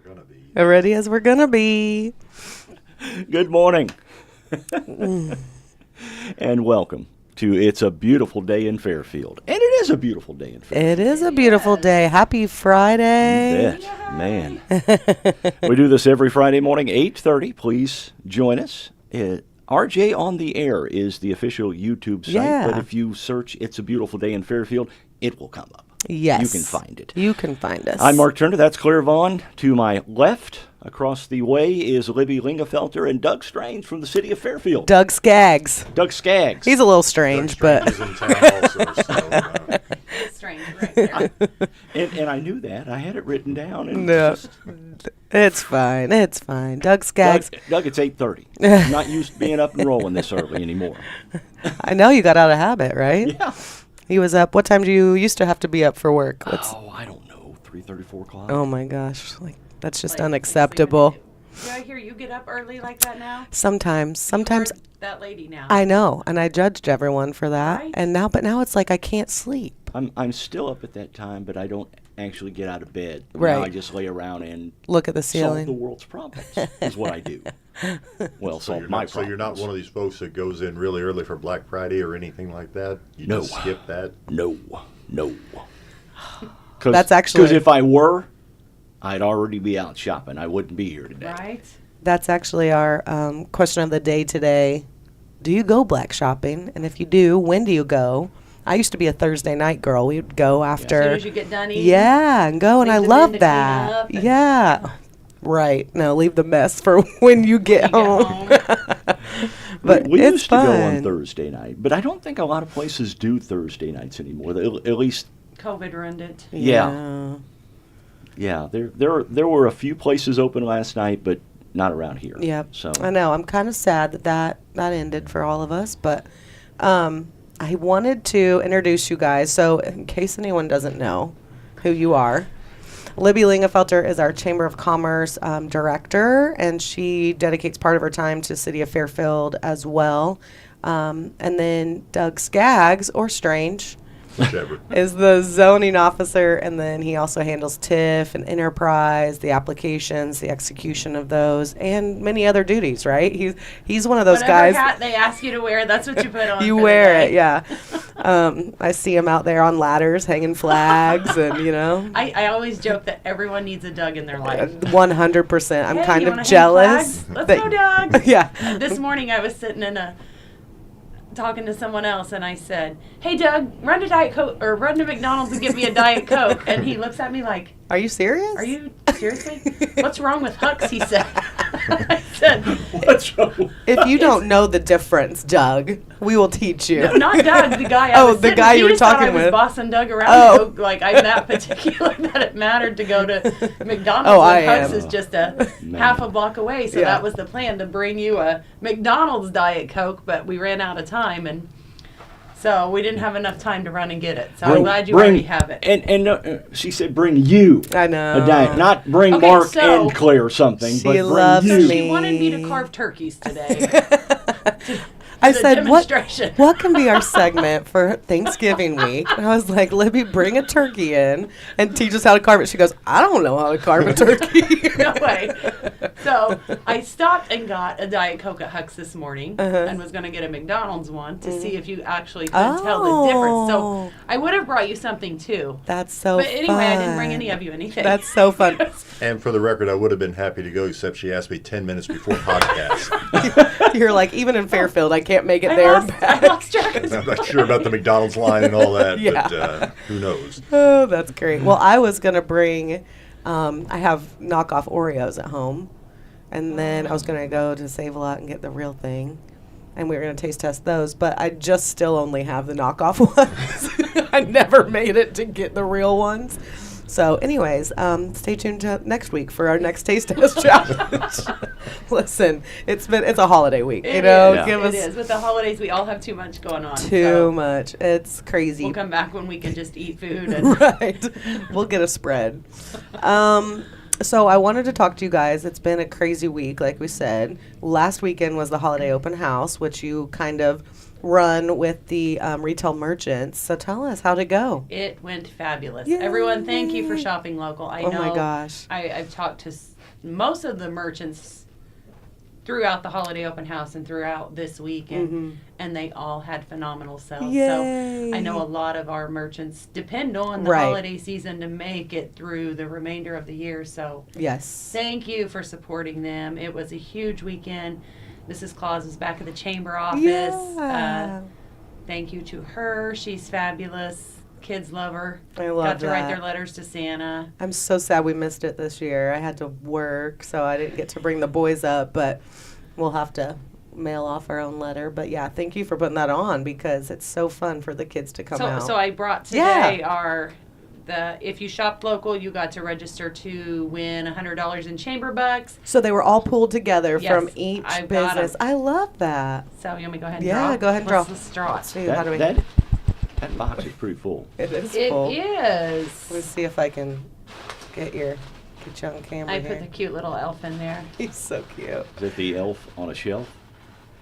gonna be. Ready as we're gonna be. Good morning. And welcome to It's a Beautiful Day in Fairfield. And it is a beautiful day in Fairfield. It is a beautiful day. Happy Friday. You bet, man. We do this every Friday morning, 8:30. Please join us. RJ on the Air is the official YouTube site. Yeah. But if you search It's a Beautiful Day in Fairfield, it will come up. Yes. You can find it. You can find us. I'm Mark Turner. That's Claire Vaughn. To my left, across the way, is Libby Lingafelter and Doug Strange from the city of Fairfield. Doug Skaggs. Doug Skaggs. He's a little strange, but... He's in town also, so, Strange right there. And I knew that. I had it written down. And No. It's fine. It's fine. Doug Skaggs. Doug, it's 8:30. I'm not used to being up and rolling this early anymore. I know you got out of habit, right? Yeah. He was up. What time do you used to have to be up for work? I don't know. 3:30, 4 o'clock. Oh, my gosh. Like, that's just Like, unacceptable. Do I hear you get up early like that now? Sometimes. You're that lady now. I know, and I judged everyone for that. Right. And now it's like I can't sleep. I'm still up at that time, but I don't actually get out of bed. Right. Now I just lay around and Look at the solve the ceiling. world's problems is what I do. Well, so solve you're my not, so you're not problems. one of these folks that goes in really early for Black Friday or anything like that. You No. just skip that. No. That's actually- Because if I were, I'd already be out shopping. I wouldn't be here today. Right? That's actually our question of the day today. Do you go black shopping? And if you do, when do you go? I used to be a Thursday night girl. We would go after. As soon as you get done eating. Yeah, and go, and I Leave them in love to clean that. up and- Yeah. Right. No, leave the mess for when you get home. But we it's used to go on fun. Thursday night, but I don't think a lot of places do Thursday nights anymore. At least, COVID ruined it. yeah. There were a few places open last night, but not around here. Yep. So I know. I'm kind of sad that ended for all of us, but I wanted to introduce you guys. So in case anyone doesn't know who you are, Libby Lingafelter is our Chamber of Commerce director, and she dedicates part of her time to the city of Fairfield as well. And then Doug Skaggs, or Strange, Whichever. is the zoning officer, and then he also handles TIF and enterprise, the applications, the execution of those, and many other duties, right? He's one of those Whatever guys. hat they ask you to wear, that's what you put on. You for the wear day. it, yeah. I see him out there on ladders hanging flags, and I always joke that everyone needs a Doug in their life. 100%. I'm Hey, kind you of wanna hang jealous. flags? Let's go, Doug. Yeah. This morning I was sitting talking to someone else, and I said, "Hey, Doug, run to Diet Coke or run to McDonald's and give me a Diet Coke." And he looks at me like, Are you serious? "Are you seriously? What's wrong with Hux?" He said. I said, what's wrong? If you don't know the difference, Doug, we will teach you. "No, not Doug, the guy." Oh, was the sitting guy with. you were He just thought talking I was with. bossing Doug around. Oh. So, like I'm that particular that it mattered to go to McDonald's. Oh, when I Hux am. is just a Man. half a block away. So Yeah. that was the plan, to bring you a McDonald's Diet Coke, but we ran out of time, and so we didn't have enough time to run and get it. So I'm glad you already have it. And she said, "Bring you I know. a diet, not bring Okay, Mark so- and Claire something, She but bring loves you." So me. she wanted me to carve turkeys today. I the said, demonstration. what can be our segment for Thanksgiving week? And I was like, Libby, bring a turkey in and teach us how to carve it. She goes, I don't know how to carve a turkey. No way. So I stopped and got a Diet Coke at Hux this morning and was going to get a McDonald's one to see if you actually could tell the difference. Oh. So I would have brought you something too. That's so But anyway, fun. I didn't bring any of you anything. That's so fun. And for the record, I would have been happy to go, except she asked me 10 minutes before podcast. You're like, even in Fairfield, I can't make it I there. lost, I lost track of I'm not sure about the McDonald's line and all that, Yeah. but who knows? Oh, that's great. Well, I was going to bring, I have knockoff Oreos at home. And then I was going to go to Save-A-Lot and get the real thing. And we were going to taste test those. But I just still only have the knockoff ones. I never made it to get the real ones. So anyways, stay tuned to next week for our next taste test challenge. Listen, it's a holiday week, It you know. is. Give It us is. With the holidays, we all have too much going on. too so much. It's crazy. We'll come back when we can just eat food. And Right. We'll get a spread. So I wanted to talk to you guys. It's been a crazy week, like we said. Last weekend was the holiday open house, which you kind of run with the retail merchants. So tell us, how'd it go? It went fabulous. Yay. Everyone, thank you for shopping local. I Oh know. my gosh. I've talked to most of the merchants throughout the holiday open house and throughout this weekend, and they all had phenomenal sales. Yay. So I know a lot of our merchants depend on the holiday season to make it through the remainder of the year. So Yes. thank you for supporting them. It was a huge weekend. Mrs. Claus was back at the chamber office. Yeah. Thank you to her. She's fabulous. Kids love her. I love Got to write that. their letters to Santa. I'm so sad we missed it this year. I had to work, so I didn't get to bring the boys up, but we'll have to mail off our own letter. But yeah, thank you for putting that on because it's so fun for the kids to come out. So I brought today if you shopped local, you got to register to win $100 in chamber bucks. So they were all pulled together Yes, from each I've got 'em. business. I love that. So you want me to go ahead and draw? Yeah, go ahead and draw. Let's draw Let's it. see, how do we... That box is pretty full. It is It full. is. Let's see if I can get you on camera I here. put the cute little elf in there. He's so cute. Is that the elf on a shelf?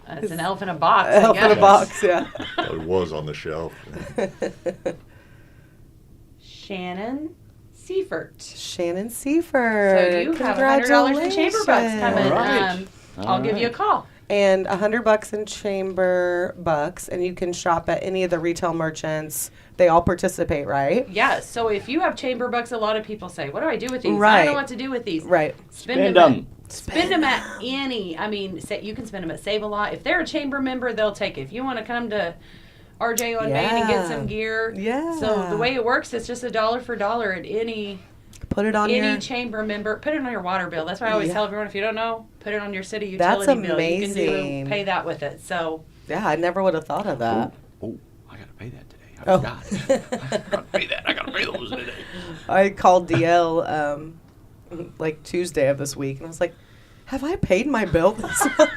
It's an elf in a box. I Elf in a guess. box, yeah. It was on the shelf. Shannon Seifert. Shannon Seifert. So you have $100 in chamber bucks coming. All right. I'll give you a call. And $100 in chamber bucks, and you can shop at any of the retail merchants. They all participate, right? Yeah, so if you have chamber bucks, a lot of people say, what do I do with these? I Right. don't know what to do with these. Right. Spend them. Spend them at any, you can spend them at Save-A-Lot. If they're a chamber member, they'll take it. If you want to come to RJ on Main and get some gear. Yeah. So the way it works, it's just $1 for $1 at any Put it on your... chamber member. Put it on your water bill. That's why I always Yeah. tell everyone, if you don't know, put it on your city That's utility bill. You amazing. can pay that with it. So Yeah, I never would have thought of that. Oh, I got to pay that today. I Oh. forgot. I got to pay that. I got to pay those today. I called DL like Tuesday of this week, and I was like, have I paid my bill this month?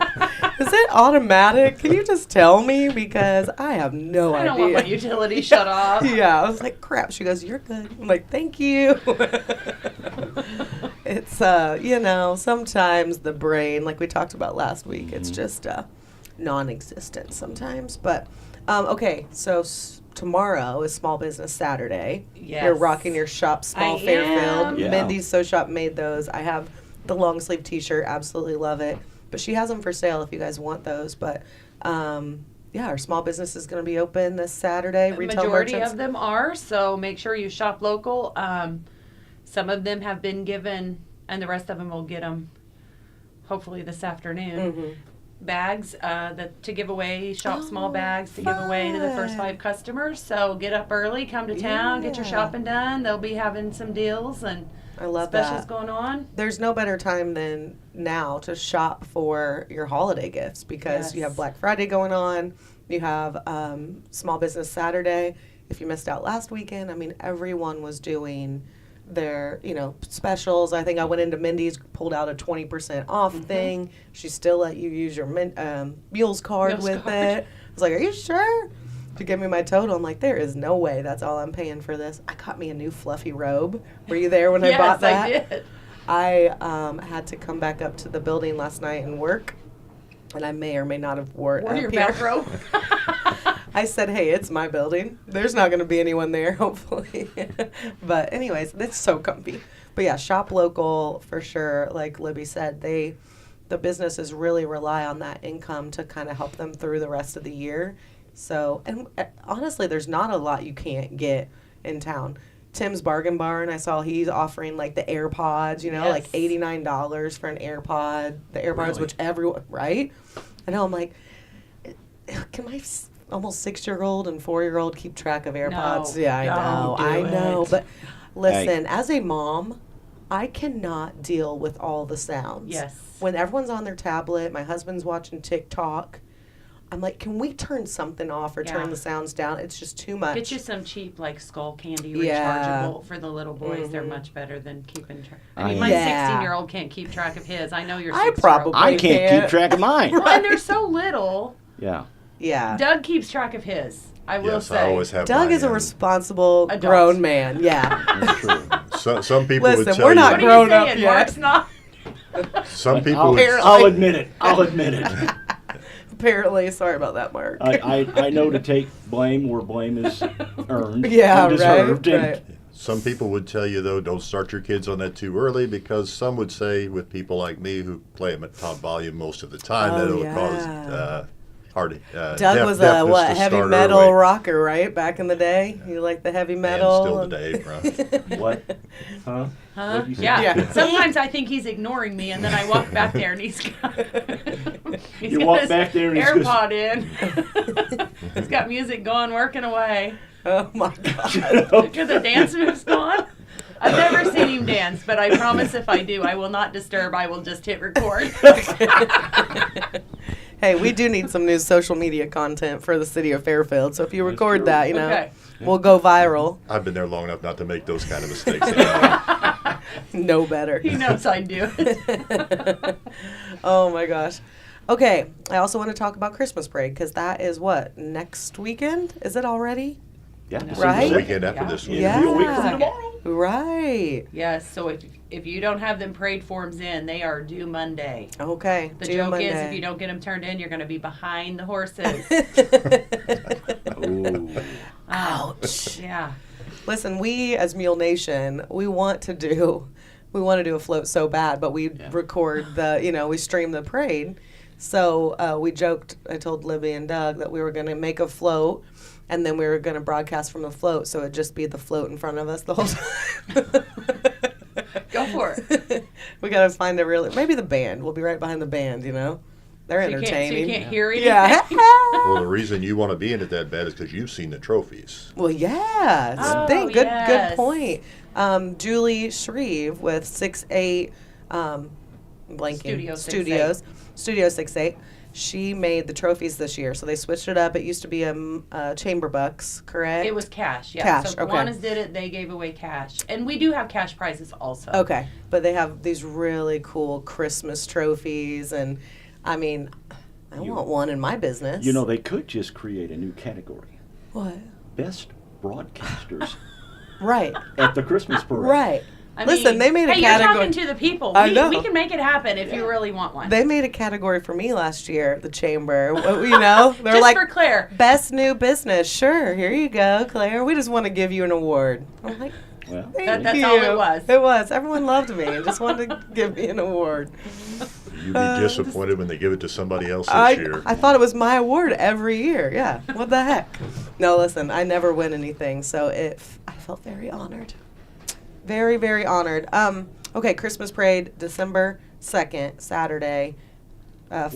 Is it automatic? Can you just tell me? Because I have no I idea. don't want my utility shut off. Yeah, I was like, crap. She goes, you're good. I'm like, thank you. It's, sometimes the brain, like we talked about last week, it's just non-existent sometimes. But, okay, so tomorrow is Small Business Saturday. Yes. You're rocking your Shop Small I Fairfield. am. Yeah. Mindy's Sew Shop made those. I have the long sleeve t-shirt. Absolutely love it. But she has them for sale if you guys want those. But, our small business is going to be open this Saturday. The Retail majority merchants. of them are, so make sure you shop local. Some of them have been given, and the rest of them will get them hopefully this afternoon. Mm-hmm. Bags to give away, shop small bags to give away to the first fun. 5 customers. So get up early, come to town, get your Yeah. shopping done. They'll be having some deals and I love specials that. going on. There's no better time than now to shop for your holiday gifts because you Yes. have Black Friday going on. You have Small Business Saturday. If you missed out last weekend, everyone was doing their, specials. I think I went into Mindy's, pulled out a 20% off thing. She still let you use your Mules card Mules with card. it. I was like, are you sure? To give me my total, I'm like, there is no way that's all I'm paying for this. I got me a new fluffy robe. Were you there when I bought that? Yes, I did. I had to come back up to the building last night and work, and I may or may not have wore it Wear up your here. back row. I said, hey, it's my building. There's not going to be anyone there, hopefully. But anyways, it's so comfy. But yeah, shop local for sure. Like Libby said, the businesses really rely on that income to kind of help them through the rest of the year. So, and honestly, there's not a lot you can't get in town. Tim's Bargain Barn, I saw he's offering like the AirPods, like Yes. $89 for an AirPod. The AirPods, Really? which everyone, right? And I'm like, can my almost 6-year-old and 4-year-old keep track of AirPods? No, Yeah, I don't know. do I know. it. But listen, as a mom, I cannot deal with all the sounds. Yes. When everyone's on their tablet, my husband's watching TikTok. I'm like, can we turn something off or Yeah. turn the sounds down? It's just too much. Get you some cheap, like, skull candy Yeah. rechargeable for the little boys. They're Mhm. much better than keeping track. I I mean, my Yeah. 16-year-old can't keep track of his. I know your I 6-year-old. probably I can't can't. keep track of mine. Well, and they're so little. Yeah. Yeah. Doug keeps track of his. I will Yes, say. I always have Doug mine is a in. responsible Adult. grown man. Yeah. That's true. Some people would Listen, tell we're you. not What are grown you up saying? yet. Mark's not. Some people I'll, would. Apparently. I'll admit it. I'll admit it. Apparently, sorry about that, Mark. I know to take blame where blame is earned Yeah, and deserved. right, And right. Some people would tell you, though, don't start your kids on that too early, because some would say, with people like me who play them at top volume most of the time, that it'll cause heart Doug was a heavy metal early. rocker, right? Back in the day, you like the heavy metal. And still today, bro. What? Huh? What'd you say? Yeah. Sometimes I think he's ignoring me, and then I walk back there, and he's got, You walk back there and he's AirPod in. He's got music going, working away. Oh my God! After the dance moves gone. I've never seen him dance, but I promise if I do, I will not disturb. I will just hit record. Hey, we do need some new social media content for the city of Fairfield. So if you record that, Okay. we'll go viral. I've been there long enough not to make those kind of mistakes anymore. No better. He knows I do it. Oh my gosh. Okay, I also want to talk about Christmas parade because that is what, next weekend? Is it already? Yeah. Right? The weekend after Yeah. this It'll weekend. be a week from Yeah. tomorrow. Right. Yes, so if you don't have them parade forms in, they are due Monday. Okay. The due joke Monday. is if you don't get them turned in, you're going to be behind the horses. Ooh. Ouch. Yeah. Listen, we as Mule Nation, we want to do a float so bad, but we record we stream the parade. So we joked, I told Libby and Doug that we were going to make a float, and then we were going to broadcast from the float, so it'd just be the float in front of us the whole time. Go for it. We got to find maybe the band. We'll be right behind the band, They're entertaining. So you can't hear anything? Yeah. Well, the reason you want to be in it that bad is because you've seen the trophies. Well, yeah. Oh, Good yes. point. Julie Shreve with 6'8", blanking Studio 6'8". She made the trophies this year, so they switched it up. It used to be a chamber bucks, correct? It was cash, yeah. Cash, So okay. Kiwanis did it, they gave away cash. And we do have cash prizes also. Okay, but they have these really cool Christmas trophies, and I mean, I want one in my business. They could just create a new category. What? Best broadcasters Right. at the Christmas parade. Right. I Listen, mean, they made a hey, category. you're talking to the people. I know. We can make it happen if you really want one. They made a category for me last year, the chamber. They're Just like, for Claire. best new business. Sure, here you go, Claire. We just want to give you an award. I'm like, Well, thank That's you. all it was. It was. Everyone loved me and just wanted to give me an award. You'd be disappointed when they give it to somebody else this year. I thought it was my award every year. Yeah. What the heck? No, listen, I never win anything, so I felt very honored. Very, very honored. Okay, Christmas parade, December 2nd, Saturday, 5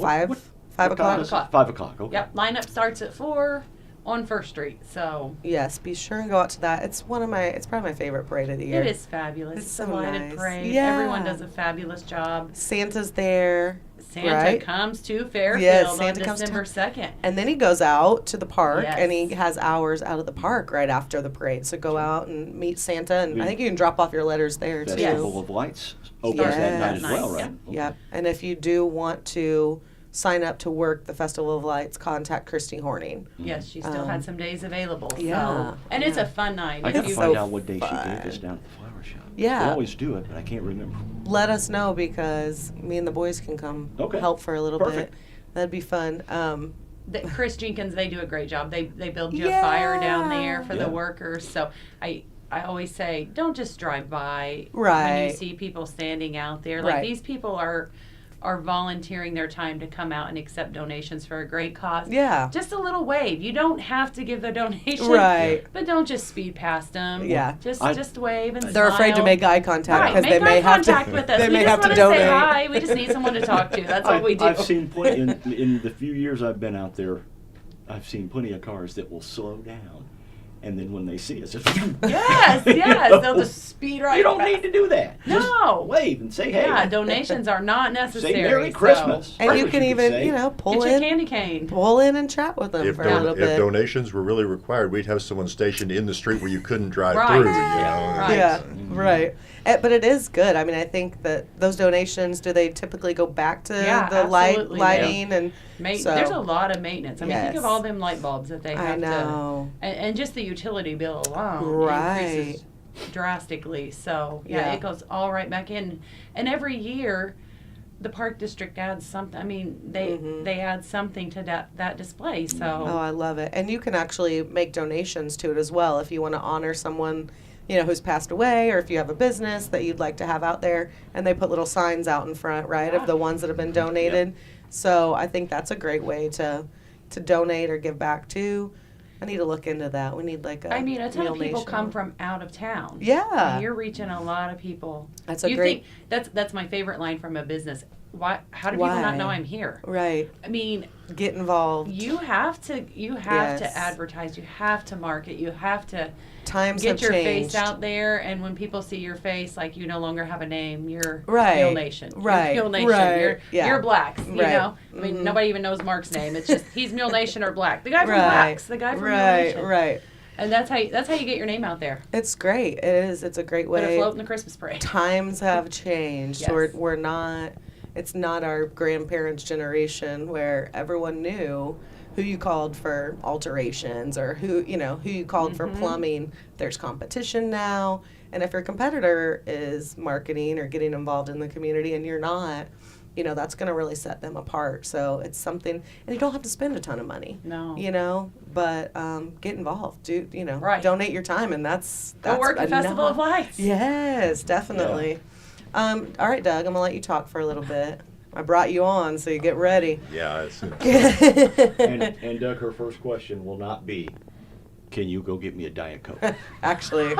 o'clock. 5 o'clock, okay. Yep, lineup starts at 4 on First Street. So Yes, be sure and go out to that. It's probably my favorite parade of the year. it is fabulous. It's It's so a lighted nice. parade. Yeah. Everyone does a fabulous job. Santa's there. Santa right? comes to Fairfield Yes, on Santa comes to- December 2nd. And then he goes out to the park, Yes. and he has hours out of the park right after the parade. So go out and meet Santa, and I think you can drop off your letters there too. Festival of Lights opens Yes. that night as well, Nice, right? Yep. And if you do want to sign up to work the Festival of Lights, contact Christy Horning. Yes, she still had some days available. yeah, So. And it's a fun night. I If gotta you- find so out what day she fun. gave us down at the flower shop. Yeah. They always do it, but I can't remember. Let us know because me and the boys can come Okay. help for a little Perfect. bit. That'd be fun. Chris Jenkins, they do a great job. They build you a Yeah. fire down there for Yeah. the workers. So I always say, don't just drive by when Right. you see people standing out there. Like Right. these people are volunteering their time to come out and accept donations for a great cause. Yeah. Just a little wave. You don't have to give the donation. Right. But don't just speed past them. Yeah. Just wave and They're afraid to smile. make eye contact Right, because make they may eye have to. contact with us. They We may just have to want donate. say hi. We just need someone to talk to. That's all we do. I've seen plenty in the few years I've been out there. I've seen plenty of cars that will slow down, and then when they see us, just Yes, they'll just speed right. You don't past. need to do that. Just No. wave and say hey. Yeah, donations are not necessary. Say Merry so Christmas. And you First can could even, say. pull Get your in, candy cane. and chat with them If, for a little if bit. donations were really required, we'd have someone stationed in the street where you couldn't drive Right. through. Yeah, right. Yeah, right. But it is good. I mean, I think that those donations, do they typically go back to Yeah, the absolutely, lighting and so, There's a lot of maintenance. I mean, think Yes. of all them light bulbs that they I have know. to, and just the utility bill alone Right. increases drastically. So Yeah. it goes all right back in. And every year, the park district adds something. I mean, they add something to that display. So Oh, I love it. And you can actually make donations to it as well if you want to honor someone who's passed away, or if you have a business that you'd like to have out there, and they put little signs out in front, right, of the ones that have been donated. Yep. So I think that's a great way to donate or give back too. I need to look into that. We need like a I mean, a ton meal of people nation. come from out of town. Yeah. And you're reaching a lot of people. That's a you great- think that's my favorite line from a business. Why? How do people Why? not know I'm here? Right. I mean, Get involved. you have to Yes. advertise. You have to market. You have to Times get have your changed. face out there. And when people see your face, like you no longer have a name. You're Right. Mule Nation. Right. You're Mule Nation. Right. Yeah. You're Blacks. You Right. know. I mean, Mhm. nobody even knows Mark's name. It's just he's Mule Nation or Black. The guy from Right. Blacks. The guy from Mule Right. Nation. Right. And that's how you get your name out there. It's great. It is. It's a great Put a way. float in the Christmas parade. Times have changed. Yes. We're not. It's not our grandparents' generation where everyone knew who you called for alterations or who you called for plumbing. There's competition now, and if your competitor is marketing or getting involved in the community and you're not, that's going to really set them apart. So it's something, and you don't have to spend a ton of money. No. But get involved. Right. Donate your time, and that's Go work at Festival of Lights. Yes, definitely. All right, Doug, I'm gonna let you talk for a little bit. I brought you on, so you get ready. Yeah, it's, And Doug, her first question will not be, can you go get me a Diet Coke? Actually,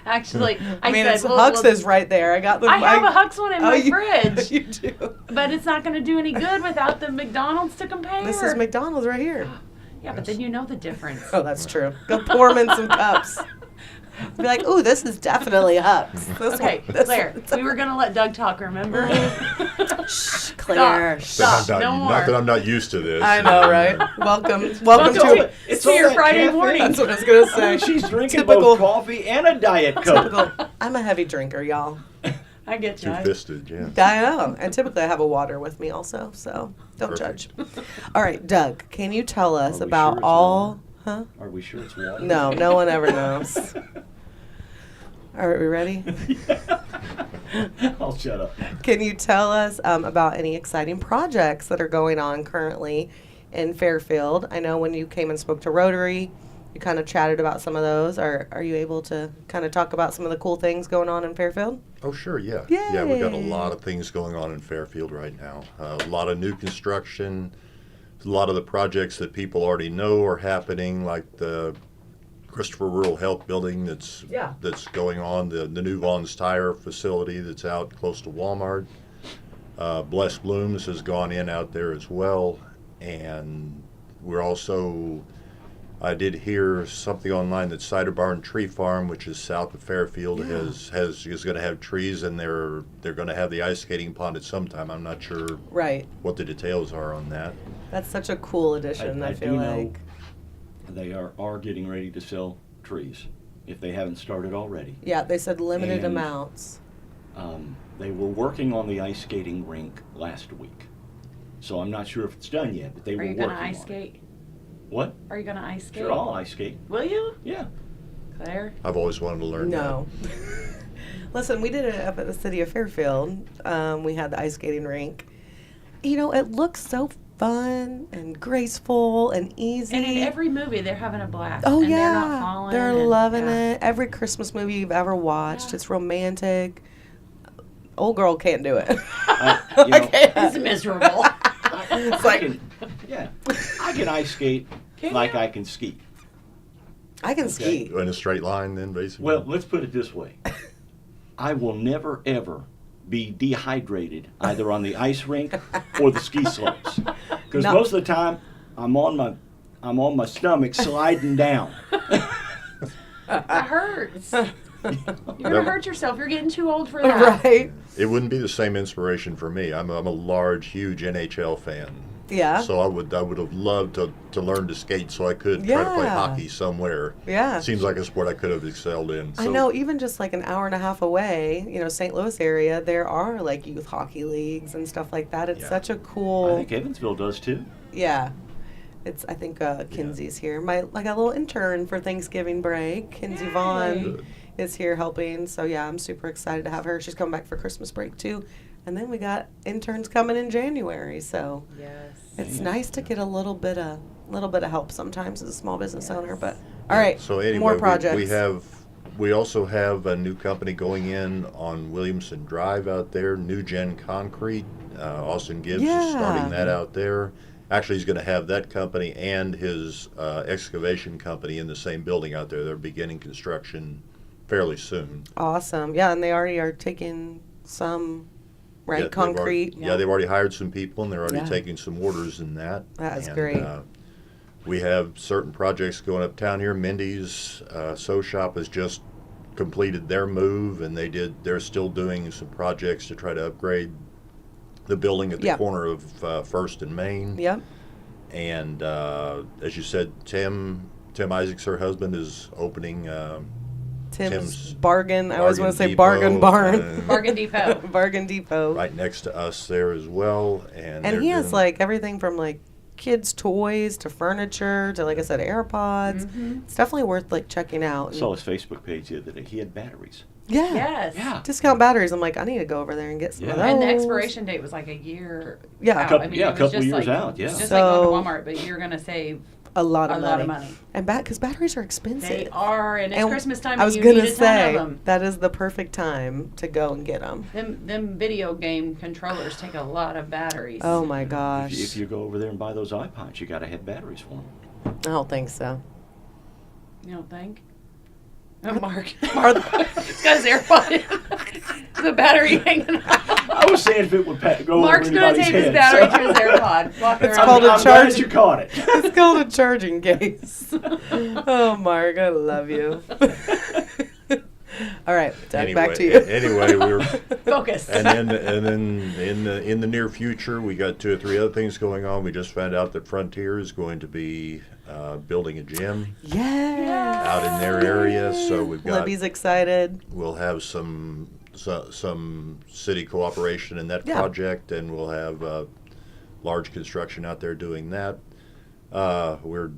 Actually, I mean, said, it's Huck's is right there. I got the. I have a Huck's one in my fridge. You do. But it's not going to do any good without the McDonald's to compare. This is McDonald's right here. Yeah, but then you know the difference. Oh, that's true. Go pour them in some cups. Be like, ooh, this is definitely Huck's. Okay, Claire, we were going to let Doug talk, remember? Shh, Claire. Stop. not, No not more. that I'm not used to this. I know, right? Welcome Welcome to. It's to all your that Friday caffeine. morning. That's what I was gonna say. I mean, she's drinking Typical- both coffee and a Diet Coke. Typical. I'm a heavy drinker, y'all. I get you. Two-fisted, yeah. I know. And typically I have a water with me also, so don't judge. All right, Doug, can you tell us Are we about sure it's all... Huh? Are we sure it's water? No, no one ever knows. All right, we ready? I'll shut up. Can you tell us about any exciting projects that are going on currently in Fairfield? I know when you came and spoke to Rotary, you kind of chatted about some of those. Are you able to kind of talk about some of the cool things going on in Fairfield? Oh, sure, yeah. Yeah, we got a Yay. lot of things going on in Fairfield right now. A lot of new construction. A lot of the projects that people already know are happening, like the Christopher Rural Health Building that's going on, the new Vaughn's Tire facility that's out close to Walmart. Blessed Blooms has gone in out there as well. And we're also... I did hear something online that Cider Barn Tree Farm, which is south of Fairfield, is going to have trees, and they're going to have the ice skating pond at some time. I'm not sure Right. what the details are on that. That's such a cool addition, I feel do like. know they are getting ready to sell trees, if they haven't started already. Yeah, they said limited And- amounts. They were working on the ice skating rink last week, so I'm not sure if it's done yet, but they Are were you working going to ice on skate? it. What? Are you going to ice skate? Sure, I'll ice skate. Will you? Yeah. Claire? I've always wanted to learn No. Listen, we did it up at the city of Fairfield. We had the ice skating rink. It looks so fun and graceful and easy. And in every movie, they're having a blast. Oh, and yeah. They're not falling. They're and- loving yeah. it. Every Christmas movie you've ever watched, Yeah. it's romantic. Old girl can't do it. You know, It's miserable. It's like, I can ice skate Can like you? I can ski. I can that. ski. In a straight line, then, basically? Well, let's put it this way. I will never, ever be dehydrated either on the ice rink or the ski slopes. Because No. most of the time, I'm on my stomach sliding down. That hurts. You're going to hurt yourself. You're getting too old for that. Right? It wouldn't be the same inspiration for me. I'm a large, huge NHL fan. Yeah. So I would have loved to learn to skate so I could try to play Yeah. hockey somewhere. Yeah. Seems like a sport I could have excelled in. I So know, even just like an hour and a half away, St. Louis area, there are like youth hockey leagues and stuff like that. It's Yeah. such a I cool, think Evansville does too. yeah. I think Kinsey's here. I got a little intern for Thanksgiving break. Kinsey Yay. Vaughn Good. is here helping. So yeah, I'm super excited to have her. She's coming back for Christmas break too. And then we got interns coming in January. So Yes. it's Yeah. nice to get a little bit of help sometimes as a small business owner. But all right, So anyway, more projects. we have We also have a new company going in on Williamson Drive out there, New Gen Concrete. Austin Gibbs is starting that out there. Actually, he's going to have that company and his excavation company in the same building out there. They're beginning construction fairly soon. Awesome. Yeah, and they already are taking some, right, Yeah, concrete. They've already hired some people, and they're already taking some orders in that. That's And, great. We have certain projects going uptown here. Mindy's Sew Shop has just completed their move, and they're still doing some projects to try to upgrade the building at the corner of First and Main. Yep. And as you said, Tim Isaacs, her husband, is opening Tim's Bargain. I always want to say Depot, Bargain Barn. Bargain Depot. Bargain Depot. right next to us there as well. And And he has like everything from like kids' toys to furniture to, like I said, AirPods. It's definitely worth like checking out. I saw his Facebook page the other day. He had batteries. Yeah. Yes. Yeah. Discount batteries. I'm like, I need to go over there and get some of those. And the expiration date was like a year Yeah. out. Couple- I mean, yeah, it a was couple just years like, out, yeah. Just So- like going to Walmart, but you're going to save a lot a of lot money. of money. And because batteries are expensive. They are, and it's Christmas time, I and was you gonna need a ton say of them. that is the perfect time to go and get them. Them video game controllers take a lot of batteries. Oh my gosh! If you go over there and buy those iPods, you got to have batteries for them. I don't think so. You don't think? Oh, Mark. Are He's got his AirPod in. The battery hanging out. I was saying if it would go Mark's over going to anybody's tape his head, battery so- to his AirPod. Walking It's around. called a I'm charge- glad you caught it. It's called a charging case. Oh, Mark, I love you. All right, Doug, back to you. Anyway, we're Focus. and then in the near future, we got 2 or 3 other things going on. We just found out that Frontier is going to be building a gym Yeah. out in their area. So we've got Libby's excited. we'll have some city cooperation in that Yeah. project, and we'll have large construction out there doing that. We're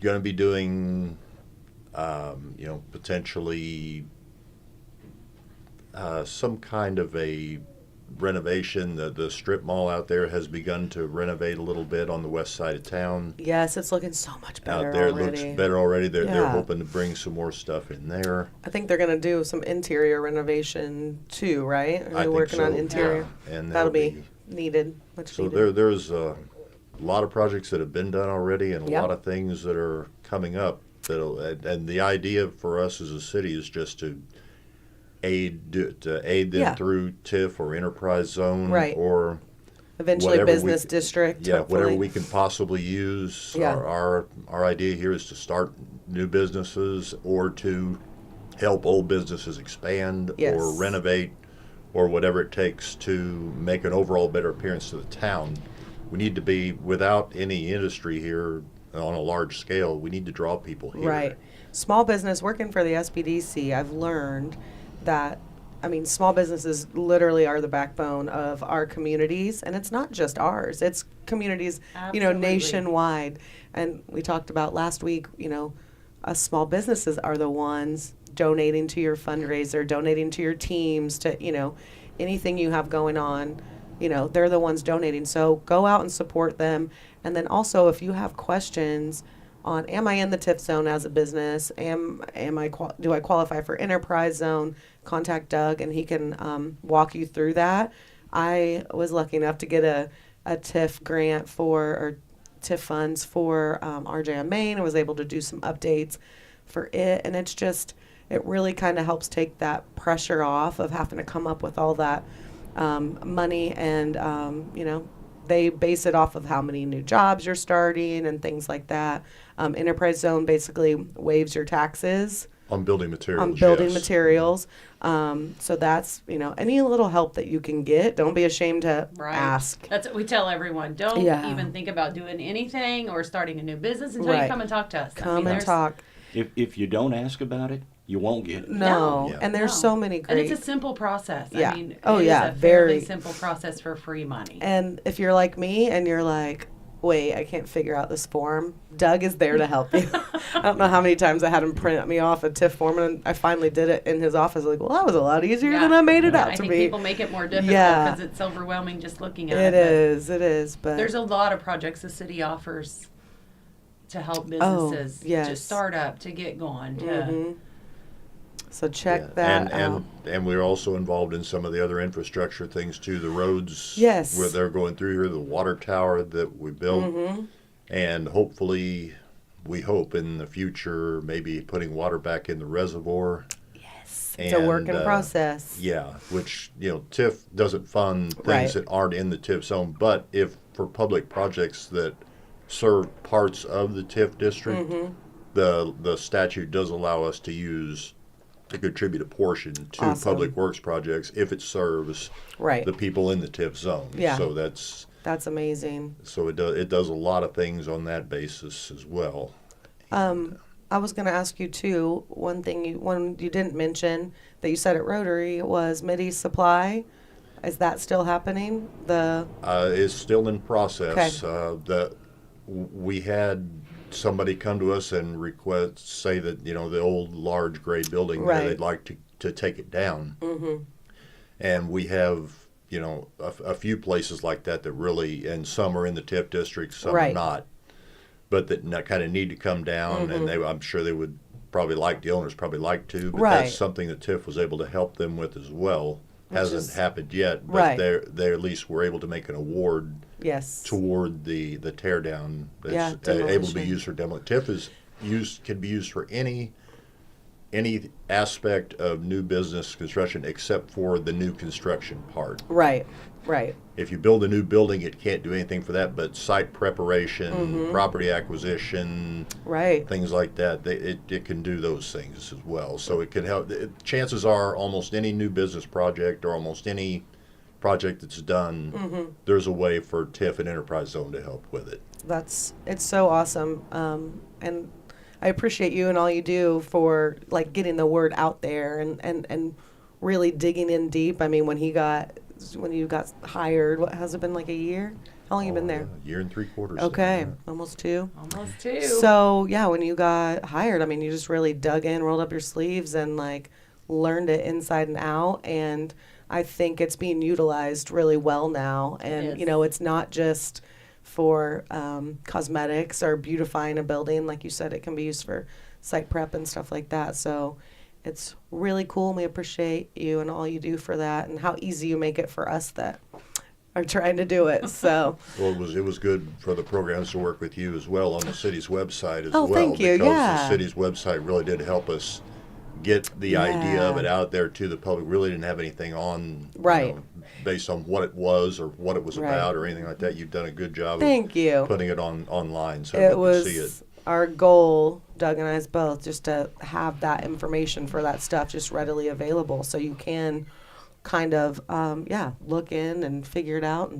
going to be doing, potentially some kind of a renovation. The strip mall out there has begun to renovate a little bit on the west side of town. Yes, it's looking so much better Out there, already. it looks better already. They're Yeah. hoping to bring some more stuff in there. I think they're going to do some interior renovation too, right? Are I they think working on so, interior? yeah. And That'll they'll be needed. Much So needed. there's a lot of projects that have been done already, and a Yep. lot of things that are coming up. And the idea for us as a city is just to aid them Yeah. through TIF or enterprise zone, Right. or Eventually whatever business district. whatever hopefully. we can possibly use. Yeah. Our idea here is to start new businesses or to help old businesses expand Yes. or renovate or whatever it takes to make an overall better appearance to the town. We need to be, without any industry here on a large scale, we need to draw people here. Right. Small business, working for the SBDC, I've learned that, small businesses literally are the backbone of our communities, and it's not just ours. It's communities, Absolutely. nationwide. And we talked about last week, us small businesses are the ones donating to your fundraiser, donating to your teams, to, anything you have going on. They're the ones donating. So go out and support them. And then also, if you have questions on, am I in the TIF zone as a business? Do I qualify for enterprise zone? Contact Doug, and he can walk you through that. I was lucky enough to get a TIF grant or TIF funds for RJ on Main. I was able to do some updates for it, and it really kind of helps take that pressure off of having to come up with all that money, and they base it off of how many new jobs you're starting and things like that. Enterprise zone basically waives your taxes On building materials. on building yes. materials. So that's, any little help that you can get. Don't be ashamed to Right. ask. That's what we tell everyone. Don't Yeah. even think about doing anything or starting a new business until you Right. come and talk to us. Come and there's- talk. If you don't ask about it, you won't get it. No. Yeah. And there's No. so many And great. it's a simple process. Yeah. It Oh, is yeah, a fairly very. simple process for free money. And if you're like me and you're like, wait, I can't figure out this form, Doug is there to help you. I don't know how many times I had him print me off a TIF form, and I finally did it in his office. Like, well, that was a lot easier Yeah. than I made it Yeah, out I to think be. people make it more difficult Yeah. because it's overwhelming just looking at It it. is, but There's a lot of projects the city offers to help Oh, businesses to yes. start up, to get going. To, Mhm. So check Yeah. that out. And we're also involved in some of the other infrastructure things too. The roads, Yes. where they're going through here, the water tower that we built, Mm-hmm. and hopefully, we hope in the future maybe putting water back in the reservoir. Yes. It's a work in And, process. Yeah, which TIF doesn't fund things Right. that aren't in the TIF zone, but if for public projects that serve parts of the TIF district, Mm-hmm. the statute does allow us to contribute a portion to Awesome. public works projects if it serves Right. the people in the TIF zone. Yeah. So that's amazing. it does a lot of things on that basis as well. I was going to ask you too. One you didn't mention that you said at Rotary was Mideast Supply. Is that still happening? It's still in process. Okay. We had somebody come to us and say that the old large gray building Right. there, they'd like to take it down. Mm-hmm. And we have a few places like that really, and some are in the TIF district, some Right. are not, but that kind of need to come down. Mm-hmm. And I'm sure they would probably the owners probably like to, but Right. that's something that TIF was able to help them with as well. Hasn't is- happened yet, but Right. they at least were able to make an award Yes. toward the tear down. That's Yeah, able to be demolition. used for demolition. TIF can be used for any aspect of new business construction except for the new construction part. Right. Right. If you build a new building, it can't do anything for that, but site preparation, Mm-hmm. property acquisition, Right. things like that, it can do those things as well. So it can help. Chances are almost any new business project or almost any project that's done, Mm-hmm. there's a way for TIF and Enterprise Zone to help with it. It's so awesome. And I appreciate you and all you do for like getting the word out there and really digging in deep. I mean, when you got hired, what has it been, like a year? How long you been there? A year and 3/4. Okay, almost 2. Almost 2. So yeah, when you got hired, I mean, you just really dug in, rolled up your sleeves, and like learned it inside and out. And I think it's being utilized really well now. And Yes. it's not just for cosmetics or beautifying a building. Like you said, it can be used for site prep and stuff like that. So it's really cool, and we appreciate you and all you do for that, and how easy you make it for us that are trying to do it. So Well, it was good for the programs to work with you as well on the city's website as Oh, well. thank you, Because yeah. the city's website really did help us get the idea of it out there to the public. Really didn't have anything on, Right. based on what it was or what it was Right. about or anything like that. You've done a good job thank you. of putting it online so It everyone can see it. was our goal, Doug and I's both, just to have that information for that stuff just readily available, so you can kind of look in and figure it out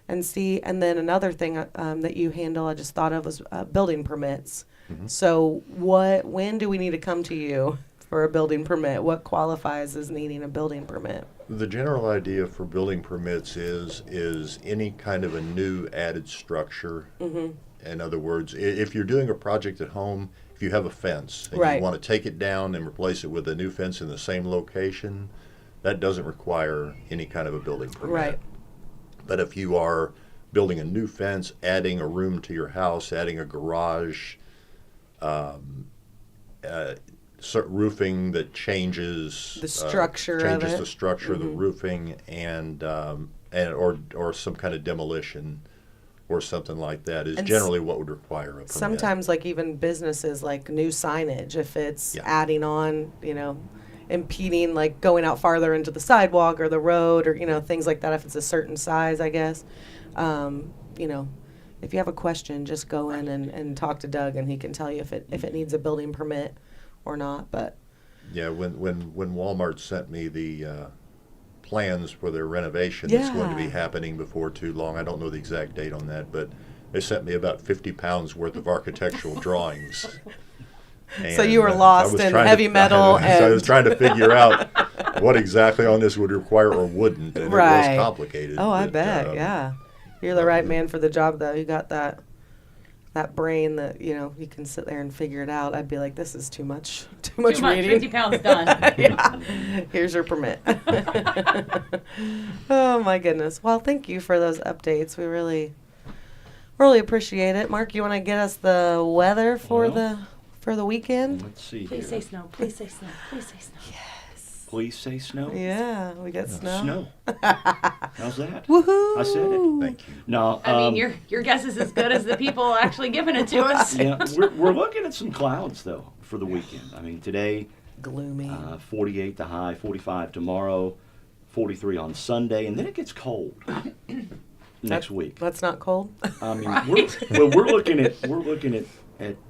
and see. And then another thing that you handle, I just thought of, was building permits. Mm-hmm. So when do we need to come to you for a building permit? What qualifies as needing a building permit? The general idea for building permits is any kind of a new added structure. Mm-hmm. In other words, if you're doing a project at home, if you have a fence and Right. you want to take it down and replace it with a new fence in the same location, that doesn't require any kind of a building permit. Right. But if you are building a new fence, adding a room to your house, adding a garage, roofing that changes The structure of changes it. the structure of the Mhm. roofing, and or some kind of demolition or something like that is And generally what would require a permit. Sometimes, like even businesses, like new signage, if it's Yeah. adding on, impeding, like going out farther into the sidewalk or the road, or things like that. If it's a certain size, I guess. If you have a question, just go in and talk to Doug, and he can tell you if it needs a building permit or not. But Yeah, when Walmart sent me the plans for their renovation that's going to be Yeah. happening before too long, I don't know the exact date on that, but they sent me about 50 pounds worth of architectural drawings. So you were lost I was in trying heavy metal so I was and- trying to figure out what exactly on this would require or wouldn't, and Right. it was complicated. oh, I but, bet, yeah, you're the right man for the job, though. You got that brain that you can sit there and figure it out. I'd be like, this is too much Too much, reading. 50 pounds done. Yeah. Here's your permit. Oh my goodness. Well, thank you for those updates. We really appreciate it. Mark, you want to get us the weather for for the weekend. Let's see Please here. say snow. Please say snow. Please say snow. Please say snow. Yeah, we get snow. Snow. How's that? Woohoo! I said it. Thank you. No, I mean, your guess is as good as the people actually giving it to us. yeah, we're looking at some clouds though for the weekend. I mean, today Gloomy. 48 the high, 45 tomorrow, 43 on Sunday, and then it gets cold next week. That's not cold. I mean, Right. we're looking at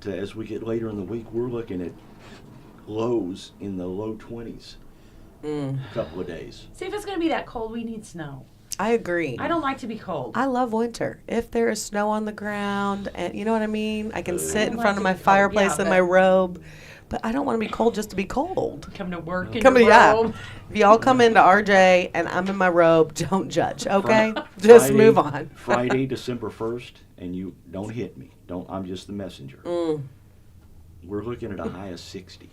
as we get later in the week, we're looking at lows in the low 20s. A couple of days. See, if it's going to be that cold, we need snow. I agree. I don't like to be cold. I love winter. If there is snow on the ground, and you know what I mean, I can sit in like front to of my be cold, fireplace yeah, in but- my robe. But I don't want to be cold just to be cold. Come to work in Come to your yeah. robe. If y'all come into RJ and I'm in my robe, don't judge, okay? Just Friday- move on. Friday, December 1st, and you don't hit me. I'm just the messenger. We're looking at a high of 60.